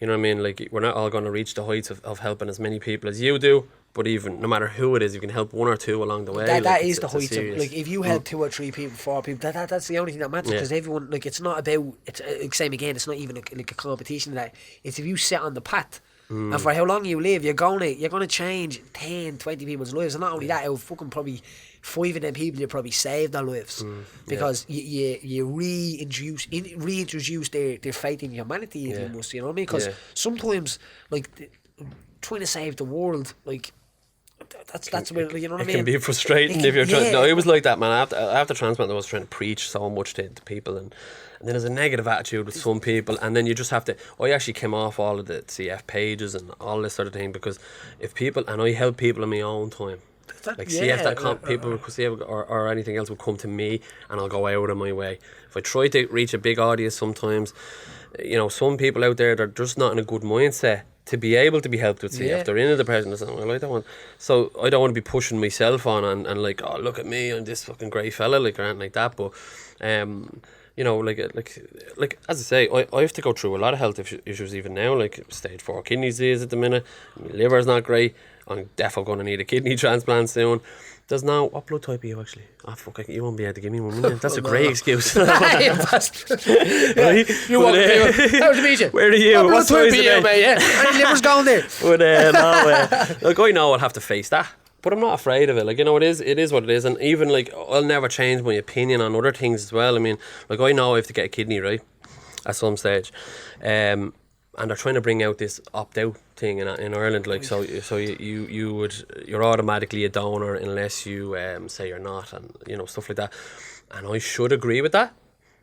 You know what I mean? Like, we're not all going to reach the heights of helping as many people as you do, but even no matter who it is, you can help one or two along the way. That is the heights of, like, if you help 2 or 3 people, 4 people, that's the only thing that matters, because everyone, like, it's not about, it's same again, it's not even like a competition. That it's if you sit on the path, and for how long you live, you're gonna change 10, 20 people's lives. And not only that, it'll fucking probably 5 of them people you probably saved their lives because you reintroduce their faith in humanity, if you must, you know what I mean? Because sometimes, like, trying to save the world, like, that's where, you know what I mean? It can be frustrating if you're trying. No, it was like that, man. After transplant, I was trying to preach so much to people, and then there's a negative attitude with some people, and then you just have to. I actually came off all of the CF pages and all this sort of thing because if people, and I help people in my own time. Like CF.com, people would CF or anything else would come to me, and I'll go out of my way. If I try to reach a big audience, sometimes, you know, some people out there, they're just not in a good mindset to be able to be helped with CF. They're in a depression or something. Well, I don't want to be pushing myself on and like, oh, look at me, I'm this fucking great fella, like, or anything like that. But you know, like as I say, I have to go through a lot of health issues even now, like stage 4 kidney disease at the minute. My liver's not great. I'm definitely going to need a kidney transplant soon. There's no... What blood type are you actually? Oh, fuck, you won't be able to give me one, will you? That's a great excuse. Right? You won't be able to. How to meet you? Where are you? What blood type are you, mate? Yeah. Any liver's going there? But look, I know I'll have to face that. But I'm not afraid of it. Like, you know, it is what it is. And even, like, I'll never change my opinion on other things as well. I mean, like, I know I have to get a kidney, right? At some stage. And they're trying to bring out this opt-out thing in Ireland, like, so you're automatically a donor unless you say you're not, and, you know, stuff like that. And I should agree with that,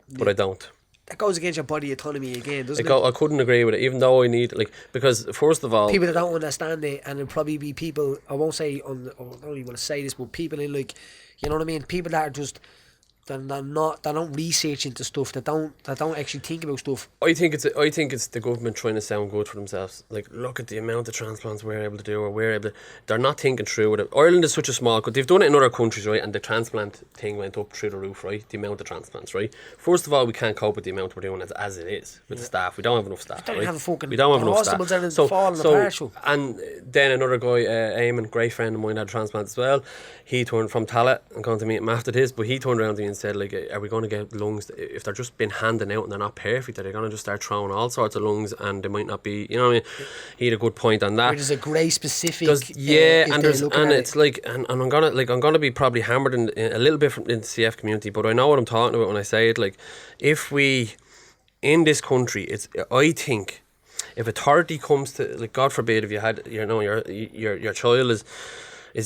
but I don't. That goes against your body autonomy again, doesn't it? I couldn't agree with it, even though I need, like, because first of all, people that don't understand it, and it'll probably be people, I won't say I don't really want to say this, but people in, like, you know what I mean, people that are just they don't research into stuff, they don't actually think about stuff. I think it's the government trying to sound good for themselves. Like, look at the amount of transplants we're able to do, or they're not thinking through with it. Ireland is such a small country. They've done it in other countries, right? And the transplant thing went up through the roof, right? The amount of transplants, right? First of all, we can't cope with the amount we're doing as it is with the staff. We don't have enough staff. We don't have a fucking. We don't have enough staff. Falling apart. And then another guy, Eamon, great friend of mine, had a transplant as well. He turned from Tallaght and gone to meet him after this, but he turned around to me and said, like, are we going to get lungs, if they're just been handing out and they're not perfect, are they going to just start throwing all sorts of lungs and they might not be, you know what I mean? He had a good point on that. Which is a great specific. And it's like, and I'm gonna be probably hammered in a little bit in the CF community, but I know what I'm talking about when I say it. Like, if we in this country, I think if authority comes to, like, God forbid, if you had, you know, your child is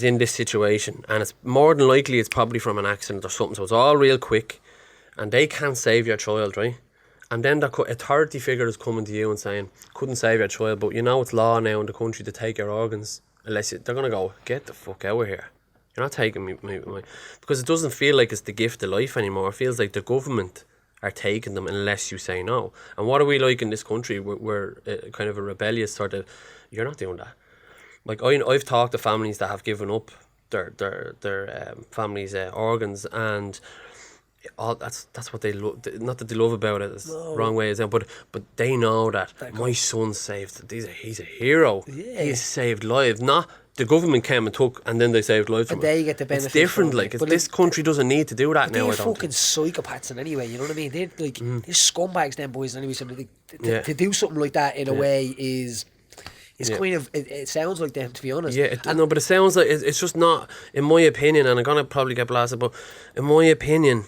in this situation, and it's more than likely it's probably from an accident or something, so it's all real quick, and they can't save your child, right? And then the authority figure is coming to you and saying, couldn't save your child, but you know it's law now in the country to take your organs, unless they're going to go, get the fuck out of here. You're not taking me, because it doesn't feel like it's the gift of life anymore. It feels like the government are taking them unless you say no. And what are we like in this country? We're kind of a rebellious sort of, you're not doing that. Like, I've talked to families that have given up their families' organs, and all that's what they love. Not that they love about it, it's the wrong way, but they know that my son saved. He's a hero. Yeah. He's saved lives. Not the government came and took, and then they saved lives. And they get the benefit. It's different. Like, this country doesn't need to do that now. They're fucking psychopaths, in anyway. You know what I mean? They're like they're scumbags, them boys. Anyway, so to do something like that in a way is. It's kind of, it sounds like them, to be honest. Yeah, but it sounds like it's just not, in my opinion, and I'm going to probably get blasted, but in my opinion,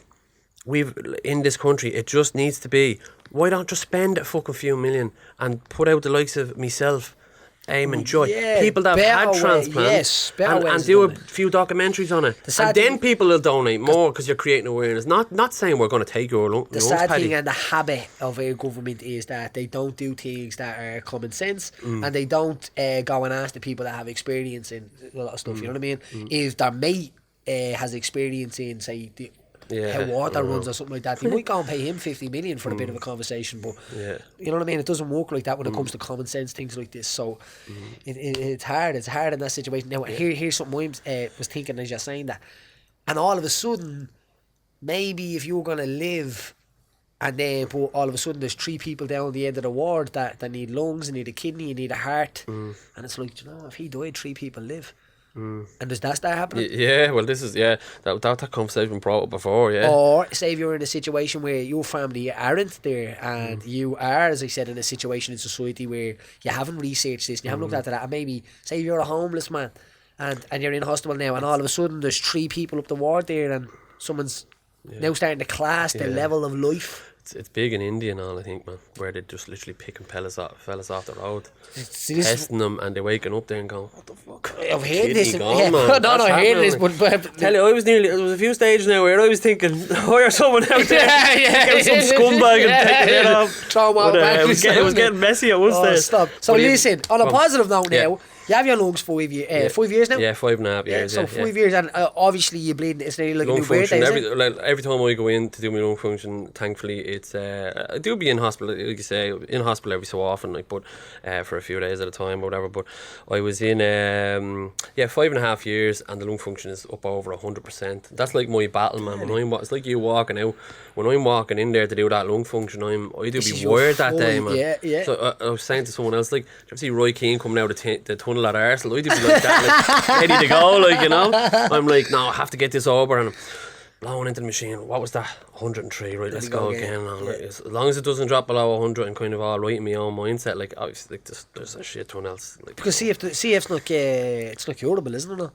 in this country, it just needs to be, why don't just spend a fucking few million and put out the likes of myself, Aim and Joy, people that have had transplants, and do a few documentaries on it. And then people will donate more because you're creating awareness. Not saying we're going to take your lungs, The sad thing and the habit of our government is that they don't do things that are common sense, and they don't go and ask the people that have experience in a lot of stuff, you know what I mean? If their mate has experience in, say, how water runs or something like that, they might go and pay him 50 million for a bit of a conversation, but you know what I mean, it doesn't work like that when it comes to common sense things like this. So it's hard in that situation. Now here's something I was thinking as you're saying that, and all of a sudden, maybe if you're going to live, and then but all of a sudden there's 3 people down the end of the ward that need lungs, and need a kidney, and need a heart, and it's like, you know, if he died, 3 people live. And does that start happening? Yeah, well, this is that conversation brought up before. Or say if you're in a situation where your family aren't there, and you are, as I said, in a situation in society where you haven't researched this, and you haven't looked at that, and maybe say you're a homeless man, and you're in hospital now, and all of a sudden there's 3 people up the ward there, and someone's now starting to class their level of life. It's big in India and all, I think, man, where they just literally picking fellas off the road, Testing them, and they're waking up there and going, what the fuck? I've heard this. Gone, man. No, I heard this, but Tell you, there was a few stages now where I was thinking, hire someone out there, get some scumbag and take it off. Throw them out back. It was getting messy at one stage. Stop. So listen, on a positive note now, you have your lungs 5 years. 5 years now. Yeah, 5.5 years. So 5 years, and obviously you bleed. It's nearly like lung a new birthday. Every time I go in to do my lung function, thankfully it's I do be in hospital, like you say, in hospital every so often, like, but for a few days at a time or whatever. But I was in 5.5 years, and the lung function is up over 100%. That's like my battle, man. It's like you walking out. When I'm walking in there to do that lung function, I do be wired that day, man. Yeah. So I was saying to someone else, like, did you ever see Roy Keane coming out of the tunnel at Arsenal? I do be like that, like, ready to go, like, you know. I'm like, no, I have to get this over, and I'm blowing into the machine. What was that? 103, right, let's go again. Like, as long as it doesn't drop below 100, and kind of all right in my own mindset, like, obviously, like, there's a shit ton else. Like, because CF's like, it's like curable, isn't it?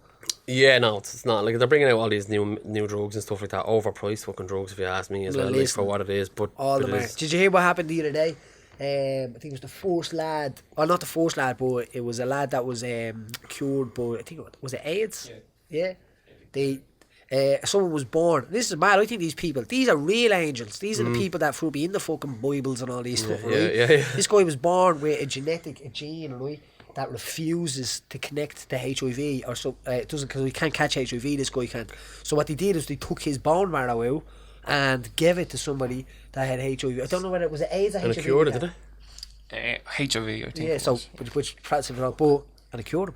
Yeah, no, it's not. Like, they're bringing out all these new drugs and stuff like that, overpriced fucking drugs, if you ask me, as well, like, for what it is. But all the mark. Did you hear what happened the other day? I think it was the first lad, or not the first lad, but it was a lad that was cured by, I think was it AIDS? Yeah. Someone was born. This is mad. I think these are real angels. These are the people that will be in the fucking Bibles and all these stuff, right? Yeah. This guy was born with a gene, right, that refuses to connect to HIV, or so it doesn't, because he can't catch HIV. This guy can't. So what they did is they took his bone marrow out and gave it to somebody that had HIV. I don't know whether it was AIDS or HIV. And it cured it, did it? HIV, I think. Yeah, so which perhaps if not, but and it cured him.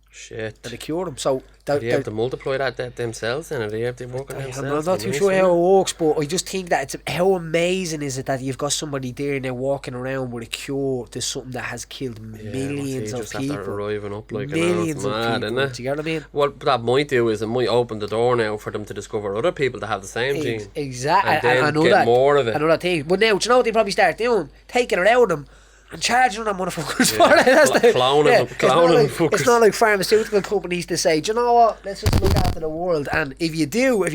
Shit. And it cured him. So are they able to multiply that themselves, and are they able to work on themselves? I'm not too sure how it works, but I just think that how amazing is it that you've got somebody there now walking around with a cure to something that has killed millions of people. Arriving up like millions of mad, people. Isn't it? Do you get what I mean? What that might do is it might open the door now for them to discover other people that have the same gene. Exactly. And then I know get that. more of it. I know that thing. But now, do you know what they probably start doing? Taking it out of them and charging them motherfuckers for it. Clowning it's not like pharmaceutical companies to say, do you know what, let's just look after the world. And if you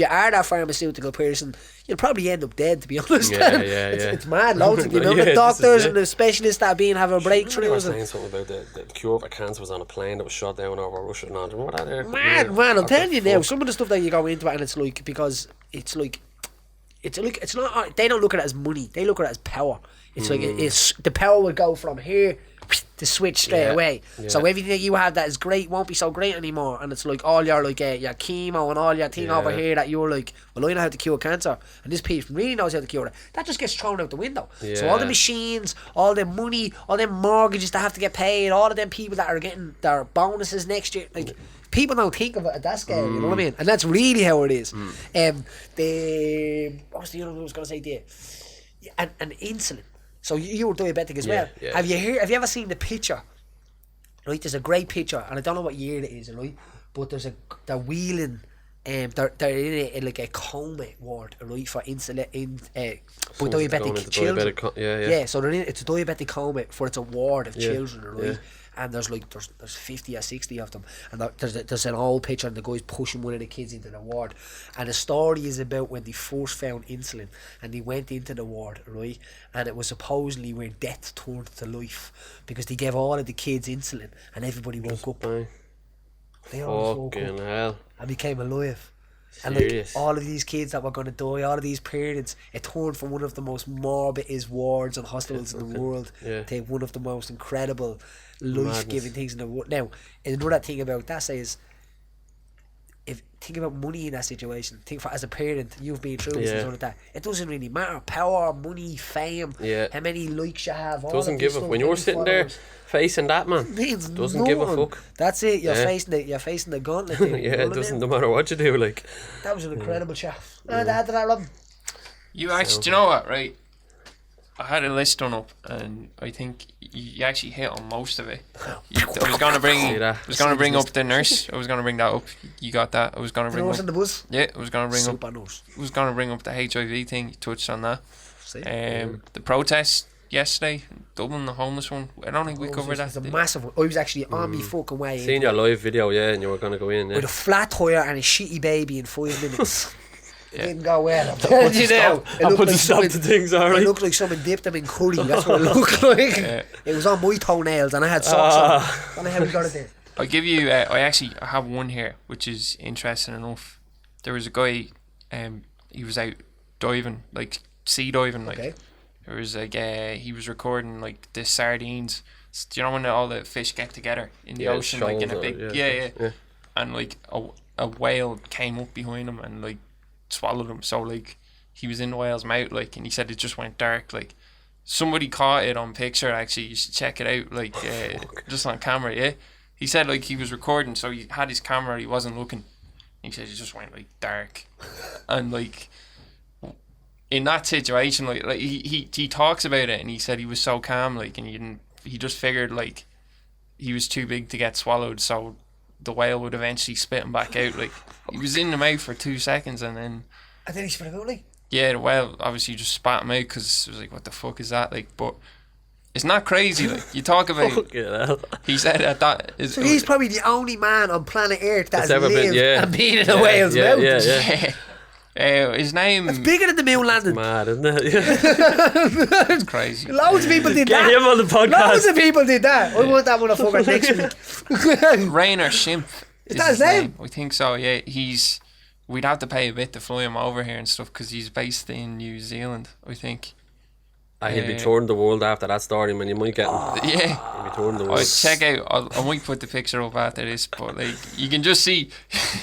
are that pharmaceutical person, you'll probably end up dead, to be honest. It's mad. Loads of the amount of doctors and the specialists that have a breakthrough. I was saying something about the cure for cancer was on a plane that was shot down over Russia. No, do you remember that there? Man, I'm telling you now, some of the stuff that you go into it, and it's like, because it's not, they don't look at it as money, they look at it as power. It's like it's the power will go from here to switch straight away. So everything that you have that is great won't be so great anymore, and it's like all your your chemo and all your thing over here that you're like, well, I know how to cure cancer, and this person really knows how to cure it. That just gets thrown out the window. So all the machines, all the money, all the mortgages that have to get paid, all of them people that are getting their bonuses next year, like, people don't think of it at that scale, you know what I mean? And that's really how it is. What was the other one I was going to say there? And insulin. So you were diabetic as well. Yeah. Have you ever seen the picture? Right, there's a great picture, and I don't know what year it is, right? But they're wheeling, they're in like a coma ward, right, for insulin, for diabetic children. So it's a diabetic coma it's a ward of children, right? Yeah. And there's 50 or 60 of them, and there's an old picture, and the guy's pushing one of the kids into the ward, and the story is about when they first found insulin, and they went into the ward, right, and it was supposedly where death turned to life, because they gave all of the kids insulin, and everybody woke up. They all woke up hell. and became alive. Serious. And all of these kids that were going to die, all of these parents, it turned from one of the most morbidest wards and hospitals in the world to one of the most incredible life-giving things in the world. Now, another thing about that is, think about money in that situation. As a parent, you've been through this and stuff like that. It doesn't really matter. Power, money, fame, how many likes you have. Doesn't give a. When you're sitting there facing that, man, doesn't give a fuck. That's it. You're facing the gauntlet. It doesn't. No matter what you do, like. That was an incredible chat. Add to that, Robin. You actually, do you know what? Right. I had a list done up, and I think you actually hit on most of it. I was gonna bring up the nurse. I was gonna bring that up. You got that. I was gonna bring up the bus. Yeah, I was gonna bring Super up. Nurse. I was gonna bring up the HIV thing. You touched on that. The protest yesterday, Dublin, the homeless one. I don't think we covered that. It's a massive one. I was actually on me fucking way. Seen your live video, and you were going to go in. With a flat tire and a shitty baby in 5 minutes. Yeah. Didn't go well. I'm telling you now. I put the stop to things, alright. It looked like someone dipped them in curry. That's what it looked like. Yeah. It was on my toenails and I had socks on. I don't know how we got it there. I'll give you. I have one here, which is interesting enough. There was a guy. He was out diving, like sea diving. Like Okay. there was like he was recording like the sardines. Do you know when all the fish get together in the ocean, like in a big yeah. And like a whale came up behind him and like swallowed him. So like he was in the whale's mouth, like, and he said it just went dark. Like somebody caught it on picture. Actually, you should check it out. Like just on camera. Yeah, he said like he was recording, so he had his camera. He wasn't looking. He said it just went like dark, and like in that situation, like he talks about it, and he said he was so calm, like, and he just figured like he was too big to get swallowed, so the whale would eventually spit him back out. Like he was in the mouth for 2 seconds, and then he spit him out, like? Yeah, the whale obviously just spat him out because it was like, what the fuck is that? Like, but it's not crazy. Like you talk about, he said that is. So he's probably the only man on planet Earth that's ever lived and been in a whale's mouth. His name. It's bigger than the moon landing. Mad, isn't it? Yeah. It's crazy. Loads of people did Get that. him on the podcast. Loads of people did that. I want that motherfucker next week. Rainer Schimpf. Is that his name? I think so. Yeah, we'd have to pay a bit to fly him over here and stuff because he's based in New Zealand, I think. He'll be touring the world after that story, man. You might get him. Yeah. He'll be touring the world. I'll check out. I might put the picture up after this, but like you can just see,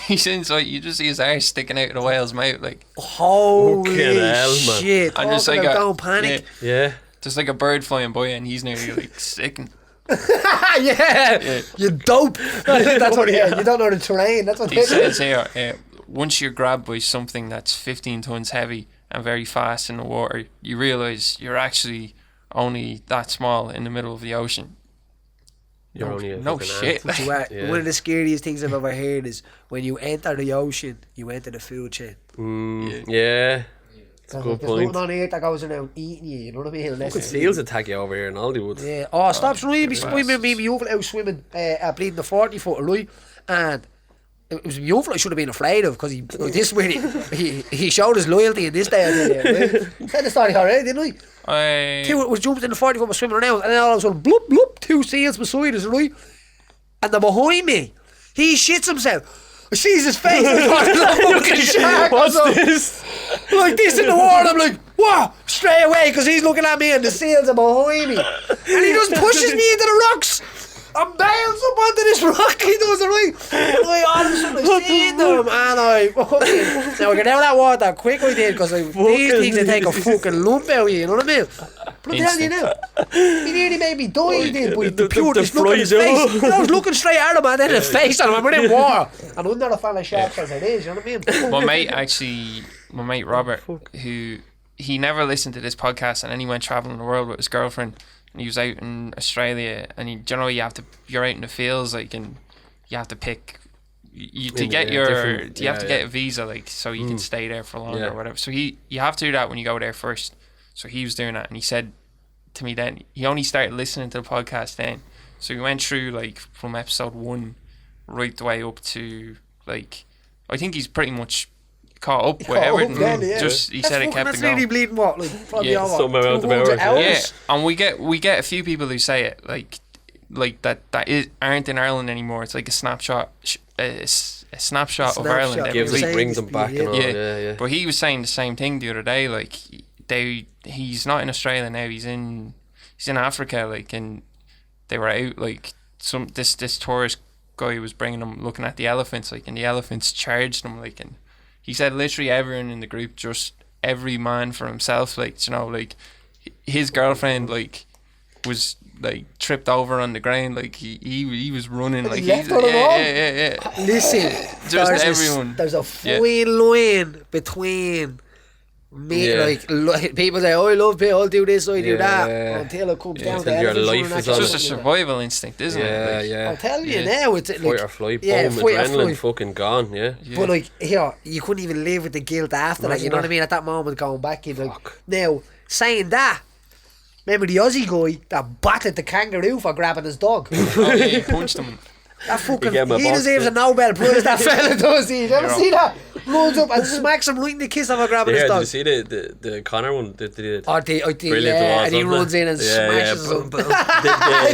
he's inside. You just see his arse sticking out of the whale's mouth, like. Holy hell, man. shit! And just like don't panic. Yeah. Just like a bird flying by, and he's nearly like sicking. Yeah, you dope. That's what you don't know the terrain. That's what He says here. Once you're grabbed by something that's 15 tons heavy and very fast in the water, you realise you're actually only that small in the middle of the ocean. You're only no shit. One of the scariest things I've ever heard is when you enter the ocean, you enter the food chain. Yeah. It's a good There's point. nothing on earth that goes around eating you know what I mean? Unless Seals attack you over here in Alderwood. Yeah. Oh, stop swimming. Me beautiful out swimming bleeding the 40 footer, right? And it was beautiful. I should have been afraid of because this way he showed his loyalty in this day and right? Said the story already, didn't I? Two was jumping in the 40 foot, was swimming around, and then all of a sudden, bloop, bloop, 2 seals beside us, right? And they're behind me. He shits himself. I sees his face. Looking shark. What's this? Like this in the water. I'm like, what? Straight away, because he's looking at me and the seals are behind me. And he just pushes me into the rocks. I'm bounce up onto this rock. He does it right. And all of a sudden I see them and I fucking. Now I get out of that water quick I did because these things they take a fucking lump out of you know what I mean? Bloody hell you know. He nearly made me die, he did, but the pureness look at his face. I was looking straight at him and then his face and I'm in water. And I'm not a fan of sharks as it is, you know what I mean? My mate Robert, who he never listened to this podcast and then he went travelling the world with his girlfriend. And he was out in Australia, and generally you're out in the fields, like, and you have to pick to get a visa, like, so you can stay there for longer or whatever. So you have to do that when you go there first. So he was doing that, and he said to me then he only started listening to the podcast then. So he went through like from episode 1 right the way up to like I think he's pretty much caught up with everything. Just he said it kept it going. That's really bleeding what, like probably somewhere around the hours. Yeah, and we get a few people who say it like that aren't in Ireland anymore. It's like a snapshot of Ireland. It brings them back. And all. Yeah. But he was saying the same thing the other day. Like he's not in Australia now. He's in Africa. Like, and they were out like this tourist guy was bringing them looking at the elephants. Like, and the elephants charged them. Like, and he said literally everyone in the group, just every man for himself. Like, you know, like his girlfriend like was like tripped over on the ground. Like he was running. Like yeah. Listen, just everyone. There's a fine line between me, like people say, "Oh, I love it. I'll do this, I do that." Until it comes down to your life is just a survival instinct, isn't it? I'll tell you now, it's like fight or flight. Adrenaline fucking gone. Yeah. But like here, you couldn't even live with the guilt after that. You know what I mean? At that moment, going back, you like now saying that. Remember the Aussie guy that battered the kangaroo for grabbing his dog? Oh, yeah, he punched him. That fucking, gave him a he box, deserves a Nobel Prize, that fella does he? You ever see that? Runs up and smacks him right in the kiss of a grabbing his Yeah, dog. did you see the Connor one? I did, Yeah, and he runs in and smashes him.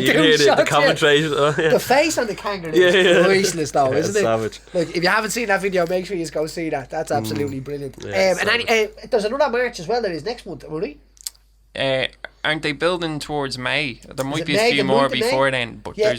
You hear the commentary. The face on the kangaroo is priceless though, isn't it? Savage. Like, if you haven't seen that video, make sure you just go see that. That's absolutely brilliant. Yeah, and there's another march as well that is next month, right? Aren't they building towards May? There might be a May, few the more month of May? before then, but Yeah.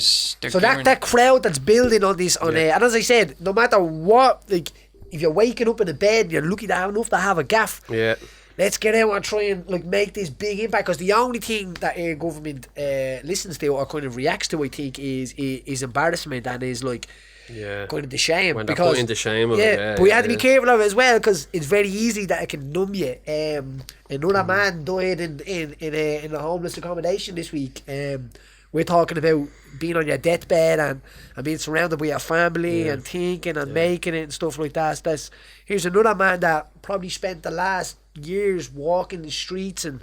they're So that crowd that's building on this, and as I said, no matter what, like, if you're waking up in a bed, you're lucky to have enough to have a gaff. Yeah. Let's get out and try and like make this big impact, because the only thing that our government listens to or kind of reacts to, I think, is embarrassment and is like kind of the shame. When they're because putting the shame of it, but we have to be careful of it as well, because it's very easy that it can numb you. Another man died in a homeless accommodation this week. We're talking about being on your deathbed and being surrounded by your family and thinking and making it and stuff like that. Here's another man that probably spent the last years walking the streets and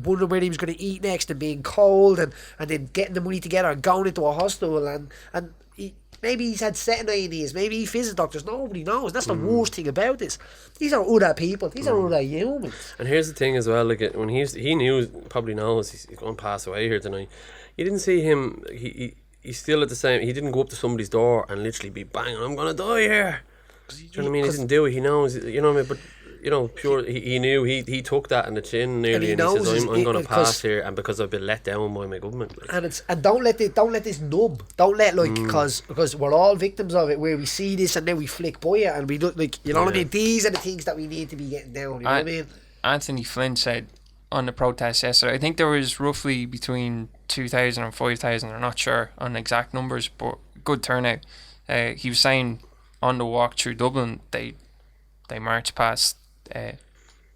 wondering where he was going to eat next and being cold and then getting the money together and going into a hospital and maybe he's had setting ideas, maybe he visits doctors, nobody knows. That's the worst thing about this. These are other people, these are other humans. And here's the thing as well, like when he knew, probably knows he's going to pass away here tonight. You didn't see him, he's still at the same, he didn't go up to somebody's door and literally be banging, I'm going to die here. Do you know what I mean? He didn't do it, he knows, you know what I mean? But, you know, pure, he knew, he took that in the chin nearly, and he says, I'm going to pass here, and because I've been let down by my government. Like. And don't let this numb. Don't let, like, because we're all victims of it, where we see this and then we flick by it and we look like, you know what I mean? These are the things that we need to be getting down, you know what I mean? Anthony Flynn said on the protest yesterday, I think there was roughly between 2,000 and 5,000, I'm not sure on exact numbers, but good turnout. He was saying on the walk through Dublin, they marched past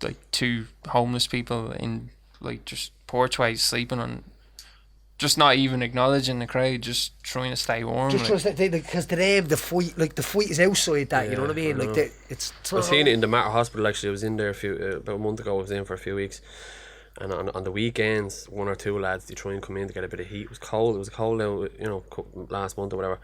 like 2 homeless people in like just porchways sleeping on, just not even acknowledging the crowd, just trying to stay warm. Just because to them the fight is outside that, you know what I mean? Like it's. I've seen it in the Mater Hospital actually. I was in there about a month ago. I was in for a few weeks, and on the weekends, 1 or 2 lads they try and come in to get a bit of heat. It was cold out, you know, last month or whatever.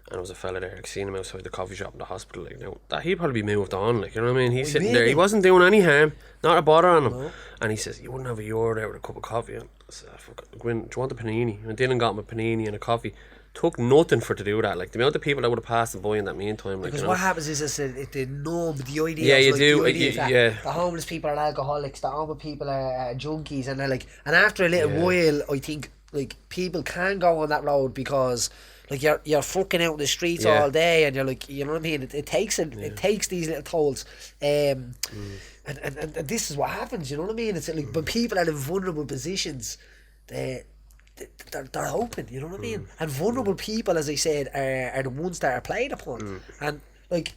And there was a fella there, I seen him outside the coffee shop in the hospital, like, now, that he'd probably be moved on, like, you know what I mean? He's sitting there, he wasn't doing any harm, not a bother on him. No. And he says, you wouldn't have a euro there with a cup of coffee. And I said, Gwyn, do you want a panini? And Dylan got him a panini and a coffee. Took nothing for to do that, like, the amount of people that would have passed him by in that meantime. Like, because you know? what happens is they numb the idea. Yeah, of, you like, do. The homeless people are alcoholics, the homeless people are junkies, and they're like, and after a little while, I think, like, people can go on that road because, like, you're fucking out in the streets all day, and you're like, you know what I mean? It takes these little tolls, and this is what happens. You know what I mean? It's like when people are in vulnerable positions, they're open. You know what I mean? And vulnerable people, as I said, are the ones that are played upon, and like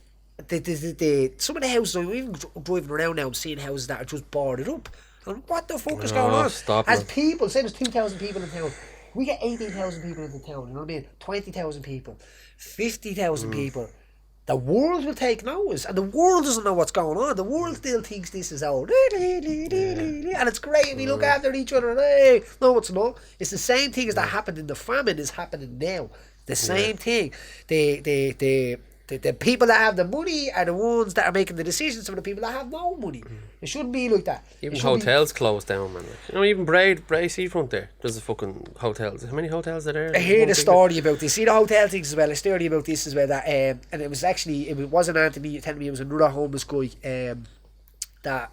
some of the houses, I'm even driving around now, I'm seeing houses that are just boarded up. And what the fuck is going on? As people, say there's 2,000 people in town. We get 18,000 people into town, you know what I mean? 20,000 people, 50,000 people. The world will take notice, and the world doesn't know what's going on. The world still thinks this is old. And it's great if we look after each other. Hey, no, it's not. It's the same thing as that happened in the famine is happening now. The same thing. The people that have the money are the ones that are making the decisions for the people that have no money. It shouldn't be like that. Even hotels closed down, man. Like, you know, even Bray Seafront there, there's a fucking hotels. How many hotels are there? I heard a story about this. See the hotel things as well. A story about this as well. That and it wasn't Anthony telling me, it was another homeless guy that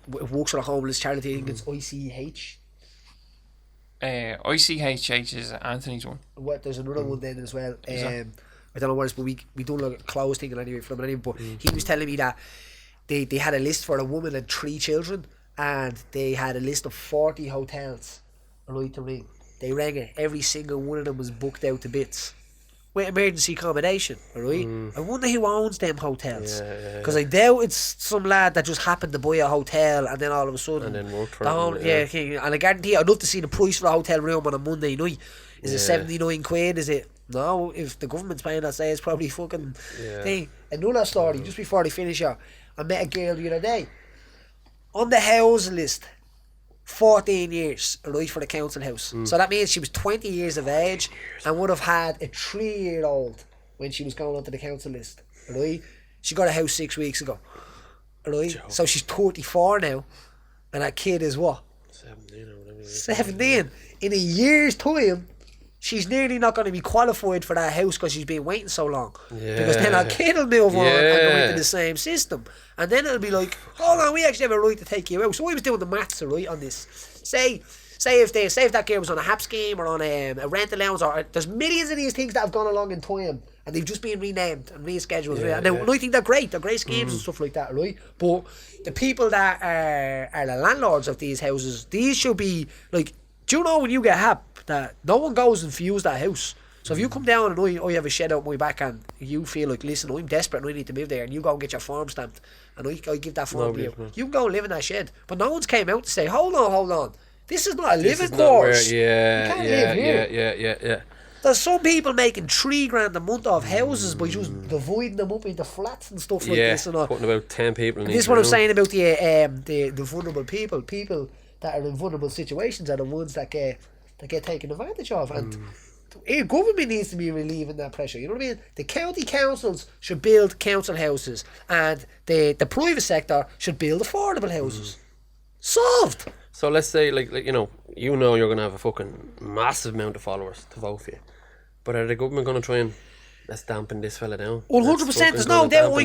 works for a homeless charity. I think it's ICH. ICHH is Anthony's one. There's another one then as well. I don't know what it is, but we done like a close thing anyway from it. But he was telling me that they had a list for a woman and 3 children, and they had a list of 40 hotels right to ring. They rang it. Every single one of them was booked out to bits with emergency accommodation. Right? I wonder who owns them hotels, because I doubt it's some lad that just happened to buy a hotel and then all of a sudden and then worked for and I guarantee I'd love to see the price for a hotel room on a Monday night. Is it 79 quid? Is it? No, if the government's paying that, say it's probably fucking thing. Another story, just before I finish here, I met a girl the other day. On the housing list, 14 years, right, for the council house. So that means she was 20 years of age and would have had a 3-year-old when she was going onto the council list, right? She got a house 6 weeks ago, right? So she's 34 now, and that kid is what? 17 or whatever. 17. In a year's time, she's nearly not going to be qualified for that house because she's been waiting so long. Yeah. Because then her kid will move on and go into the same system. And then it'll be like, hold on, we actually have a right to take you out. So I was doing the maths, right, on this. Say if that girl was on a HAP scheme or on a rent allowance, or there's millions of these things that have gone along in time and they've just been renamed and rescheduled. And I think they're great. They're great schemes and stuff like that, right? But the people that are the landlords of these houses, these should be like, do you know when you get HAP that no one goes and views that house? So if you come down and I have a shed out my back and you feel like, listen, I'm desperate and I need to move there, and you go and get your form stamped and I give that form to you, you can go and live in that shed. But no one's came out to say, hold on, this is not a living quarters. You can't live here. Yeah. There's some people making $3,000 a month off houses by just dividing them up into flats and stuff like this and all. Putting about 10 people in This is what I'm saying about the vulnerable people. People that are in vulnerable situations are the ones that get taken advantage of. And the government needs to be relieving that pressure. You know what I mean? The county councils should build council houses, and the private sector should build affordable houses. Solved. So let's say, like you're going to have a fucking massive amount of followers to vote for you. But are the government going to try and let's dampen this fella down? 100%. There's no doubt.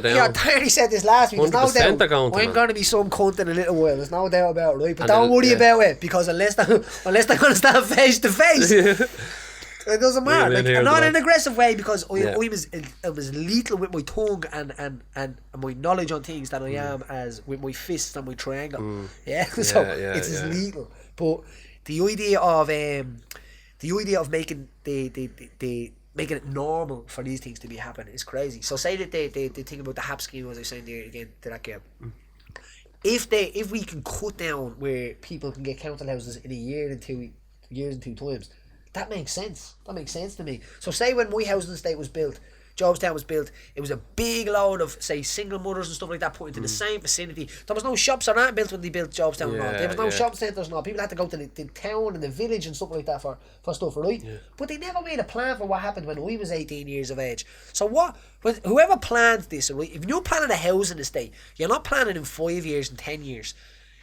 Yeah, Paddy said this last week. There's no doubt. I'm going to be some cunt in a little while. There's no doubt about it, right? But don't worry about it, because unless they're going to stand face to face, it doesn't matter. Like, not in an aggressive way, because I was lethal with my tongue and my knowledge on things than I am as with my fists and my triangle. So it's as lethal. But the idea of making making it normal for these things to be happening is crazy. So say that they think about the HAP scheme, as I was saying there again to that girl. If we can cut down where people can get council houses in a year and 2 years and 2 times, that makes sense. That makes sense to me. So say when my housing estate was built, Jobstown was built, it was a big load of, say, single mothers and stuff like that put into the same vicinity. There was no shops or that built when they built Jobstown. There was no shopping centres and all. People had to go to the town and the village and stuff like that for stuff, right? But they never made a plan for what happened when I was 18 years of age. So whoever planned this, right, if you're planning a housing estate, you're not planning in 5 years and 10 years.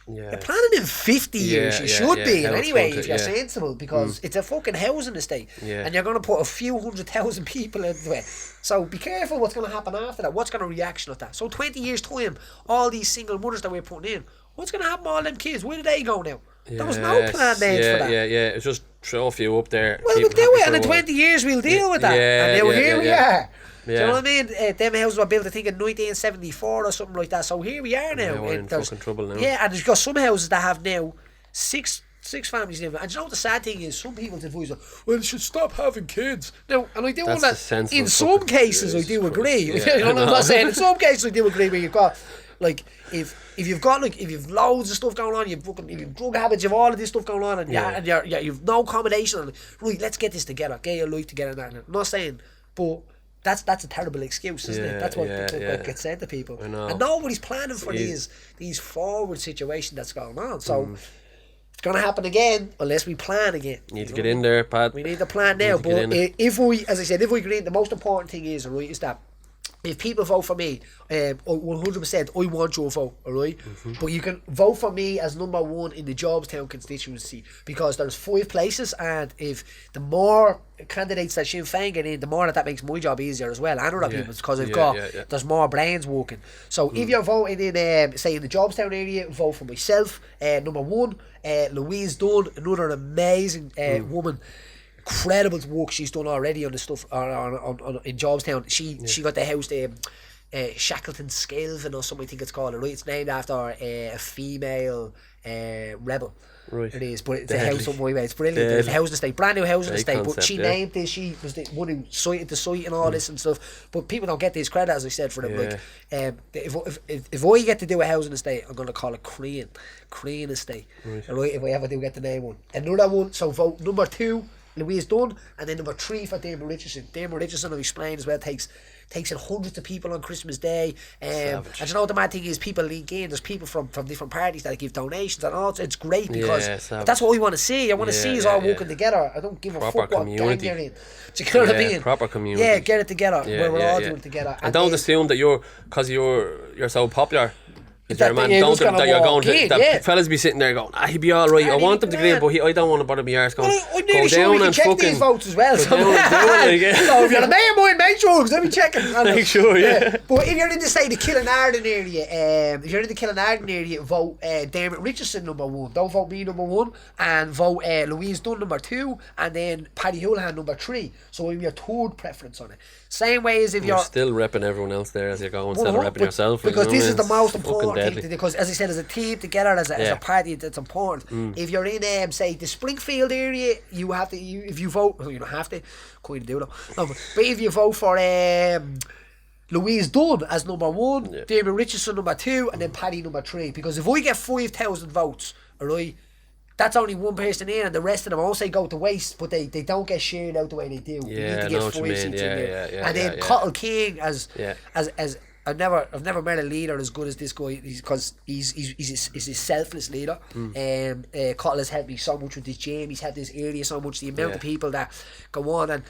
You're planning in 50 years. You should be, and anyway, if you're sensible, because it's a fucking housing estate, and you're going to put a few 100,000 people into it. So be careful what's going to happen after that. What's going to reaction of that? So 20 years time, all these single mothers that we're putting in, what's going to happen to all them kids? Where do they go now? There was no plan made for that. It's just throw a few up there. Well, we'll do it, and in 20 years we'll deal with that. And now here we are. Do you know what I mean? Them houses were built, I think, in 1974 or something like that. So here we are now. We're in fucking trouble now. Yeah, and there's got some houses that have now six families living. And you know what the sad thing is? Some people's advice are, well, you should stop having kids. Now, and I do want that. In some cases, I do agree. You know what I'm not saying? In some cases, I do agree. Where you've got, like, if you've loads of stuff going on, if you've drug habits, you've all of this stuff going on, and you've no accommodation, and right, let's get this together, get your life together. And I'm not saying, but that's a terrible excuse, isn't it? That's what gets said to people. And nobody's planning for these forward situations that's going on. So it's going to happen again unless we plan again. You need to get in there, Pat. We need to plan now. But if we agree, the most important thing is that if people vote for me, 100%, I want your vote, alright? But you can vote for me as number 1 in the Jobstown constituency, because there's 5 places, and if the more candidates that Sinn Féin get in, the more that makes my job easier as well, and other people's, because there's more brains working. So if you're voting in, say, in the Jobstown area, vote for myself, number 1, Louise Dunn, another amazing woman. Incredible work she's done already on the stuff in Jobstown. She got the house Shackleton Skelvin or something, I think it's called, right? It's named after a female rebel. Right. It is, but it's a house on my way. It's brilliant. It's a housing estate, brand new housing estate. But she named this. She was the one who cited the site and all this and stuff. But people don't get this credit, as I said, for them. Like, if I get to do a housing estate, I'm going to call it Crane Estate. Right. If I ever do get the name one. Another one. So vote number 2. Louise Dunn, and then number 3 for Dermot Richardson. Dermot Richardson, I've explained as well, takes in hundreds of people on Christmas Day. And you know, the mad thing is, people link in. There's people from different parties that give donations, and all. It's great because that's what we want to see. I want to see us all working together. I don't give a fuck what gang you're in. Do you know what I mean? Proper community. Yeah, get it together where we're all doing it together. And don't assume that because you're so popular. That you're going to fellas be sitting there going, he'd be alright, I want him to get in, but I don't want to bother me arse going, go down and fucking these votes as well. So if you're a man boy, make sure, because I'll be checking. Make sure, yeah. But if you're in the say the Killinarden area, vote Dermot Richardson number 1. Don't vote me number 1, and vote Louise Dunn number 2, and then Paddy Holohan number 3. So I'm your third preference on it. Same way as if you're still repping everyone else there as you go instead of repping yourself. Because this is the most important thing. Because as I said, as a team together, as a party, it's important. If you're in say the Springfield area, you have to. If you vote, you don't have to. Kind of do though. No, but if you vote for Louise Dunn as number 1, David Richardson number 2, and then Paddy number 3. Because if we get 5,000 votes, alright, that's only one person in, and the rest of them, I won't say go to waste, but they don't get shared out the way they do. Yeah, you need to get 5 seats in there. And then Cottle King as I've never met a leader as good as this guy, because he's a selfless leader. Cottle has helped me so much with this gym. He's helped this area so much. The amount of people that go on and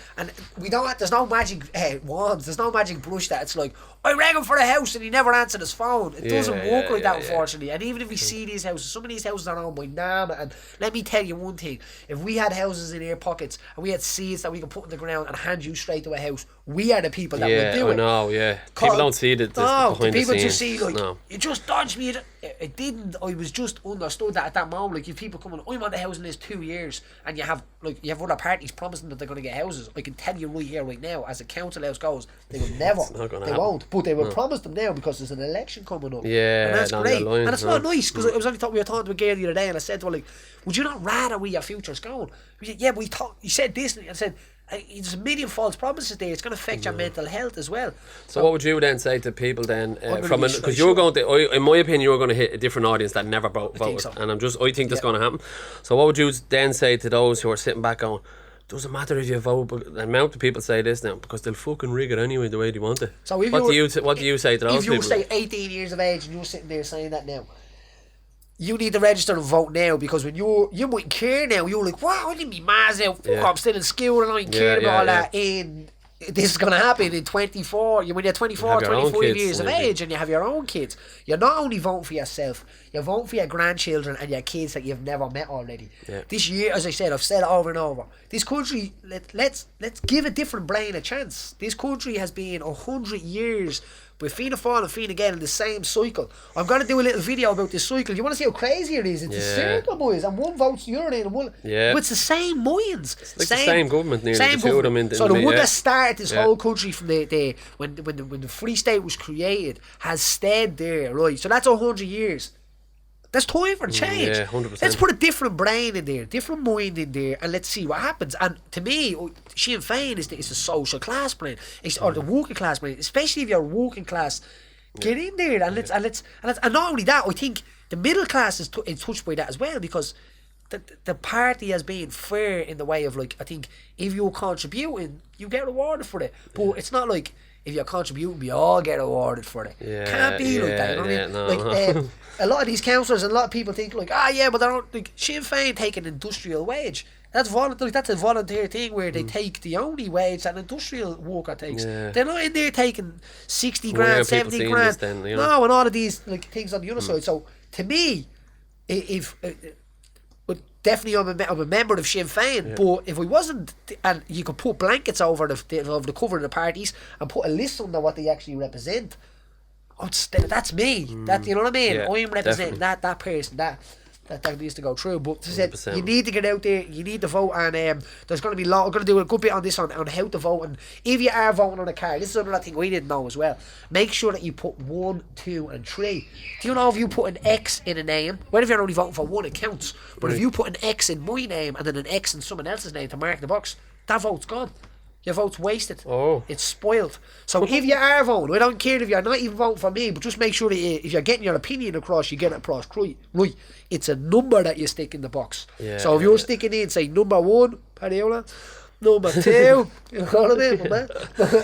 we don't. There's no magic wands. There's no magic brush that it's like, I rang him for a house and he never answered his phone. It doesn't work like that, unfortunately. And even if we see these houses, some of these houses are owned by NAMA. And let me tell you one thing: if we had houses in air pockets and we had seeds that we could put in the ground and hand you straight to a house, we are the people that would do it. People don't see it. No, the people just see you just dodged me. It didn't. I was just understood that at that moment. Like, if people coming, I'm on the housing list 2 years, and you have other parties promising that they're going to get houses. I can tell you right here, right now, as a council house goes, they will never. They won't. But they will promise them now because there's an election coming up. Yeah, and that's great. And it's not nice, because I was only talking. We were talking to a girl the other day, and I said to her, like, would you not rather where your future's going? We said, yeah, but you said this, and I said, there's a million false promises there. It's going to affect your mental health as well. So what would you then say to people then? Because you're going to, in my opinion, you're going to hit a different audience that never voted, so. And I think that's going to happen. So what would you then say to those who are sitting back going, doesn't matter if you vote? But the amount of people say this now, because they'll fucking rig it anyway the way they want it. So what do you say to those people? If you were say 18 years of age and you're sitting there saying that now, you need to register and vote now, because when you mightn't care now. You're like, wow, I didn't be mad now. I'm still in school and I ain't care about all that. And this is going to happen in 24. When you're 24, 25 years of age and you have your own kids, you're not only voting for yourself, you're voting for your grandchildren and your kids that you've never met already. This year, as I said, I've said it over and over, this country, let's give a different brain a chance. This country has been 100 years with Fianna Fáil and Fianna Gael in the same cycle. I'm going to do a little video about this cycle. You want to see how crazy it is? It's a circle, boys, and one vote's urinate and one. But it's the same minds. It's like the same government, nearly. The two of them so the one that started this whole country from the when the Free State was created has stayed there, right? So that's 100 years. That's time for change. 100%. Let's put a different brain in there, different mind in there, and let's see what happens. And to me, Sinn Féin is a social class brain, or the working class brain. Especially if you're working class, get in there and let's and not only that, I think the middle class is touched by that as well, because the party has been fair in the way of, like, I think if you're contributing, you get rewarded for it. But it's not like, if you're contributing, we all get awarded for it. Can't be like that. You know what I mean? A lot of these councillors and a lot of people think, like, but they don't. Like, Sinn Féin take an industrial wage. That's voluntary. That's a volunteer thing where they take the only wage that an industrial worker takes. They're not in there taking 60 grand, 70 grand. Then, No, and all of these things on the other side. So to me, definitely I'm a member of Sinn Féin, but if I wasn't, and you could put blankets over the cover of the parties and put a list under what they actually represent, that's me. That, you know what I mean? I'm representing that person that needs to go through. But as I said, you need to get out there, you need to vote, and there's going to be I'm going to do a good bit on this on how to vote. And if you are voting on a card, this is another thing we didn't know as well, make sure that you put 1, 2 and 3. Do you know, if you put an X in a name, well, if you're only voting for one, it counts, but if you put an X in my name and then an X in someone else's name to mark the box, that vote's gone. Your vote's wasted. It's spoiled. So if you are voting, I don't care if you're not even voting for me, but just make sure that if you're getting your opinion across, you get it across right. It's a number that you stick in the box. So if you're sticking in, say, number 1, Paddy Holohan. Number 2, you know what I mean, man?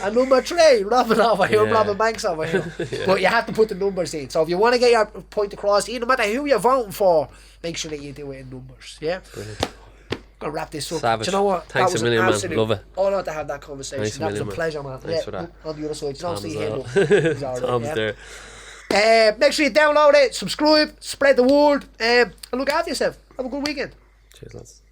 And number 3, Robin over here, Robin Banks over here. But you have to put the numbers in. So if you want to get your point across, no matter who you're voting for, make sure that you do it in numbers. Yeah? Brilliant. I'm going to wrap this up. Savage. Do you know what? Thanks that was a million, an man. Love it. honour to have that conversation. Thanks That was a man. pleasure, man. Thanks for that. On the other side, you don't see him. Tom's there. Make sure you download it, subscribe, spread the word, and look after yourself. Have a good weekend. Cheers, lads.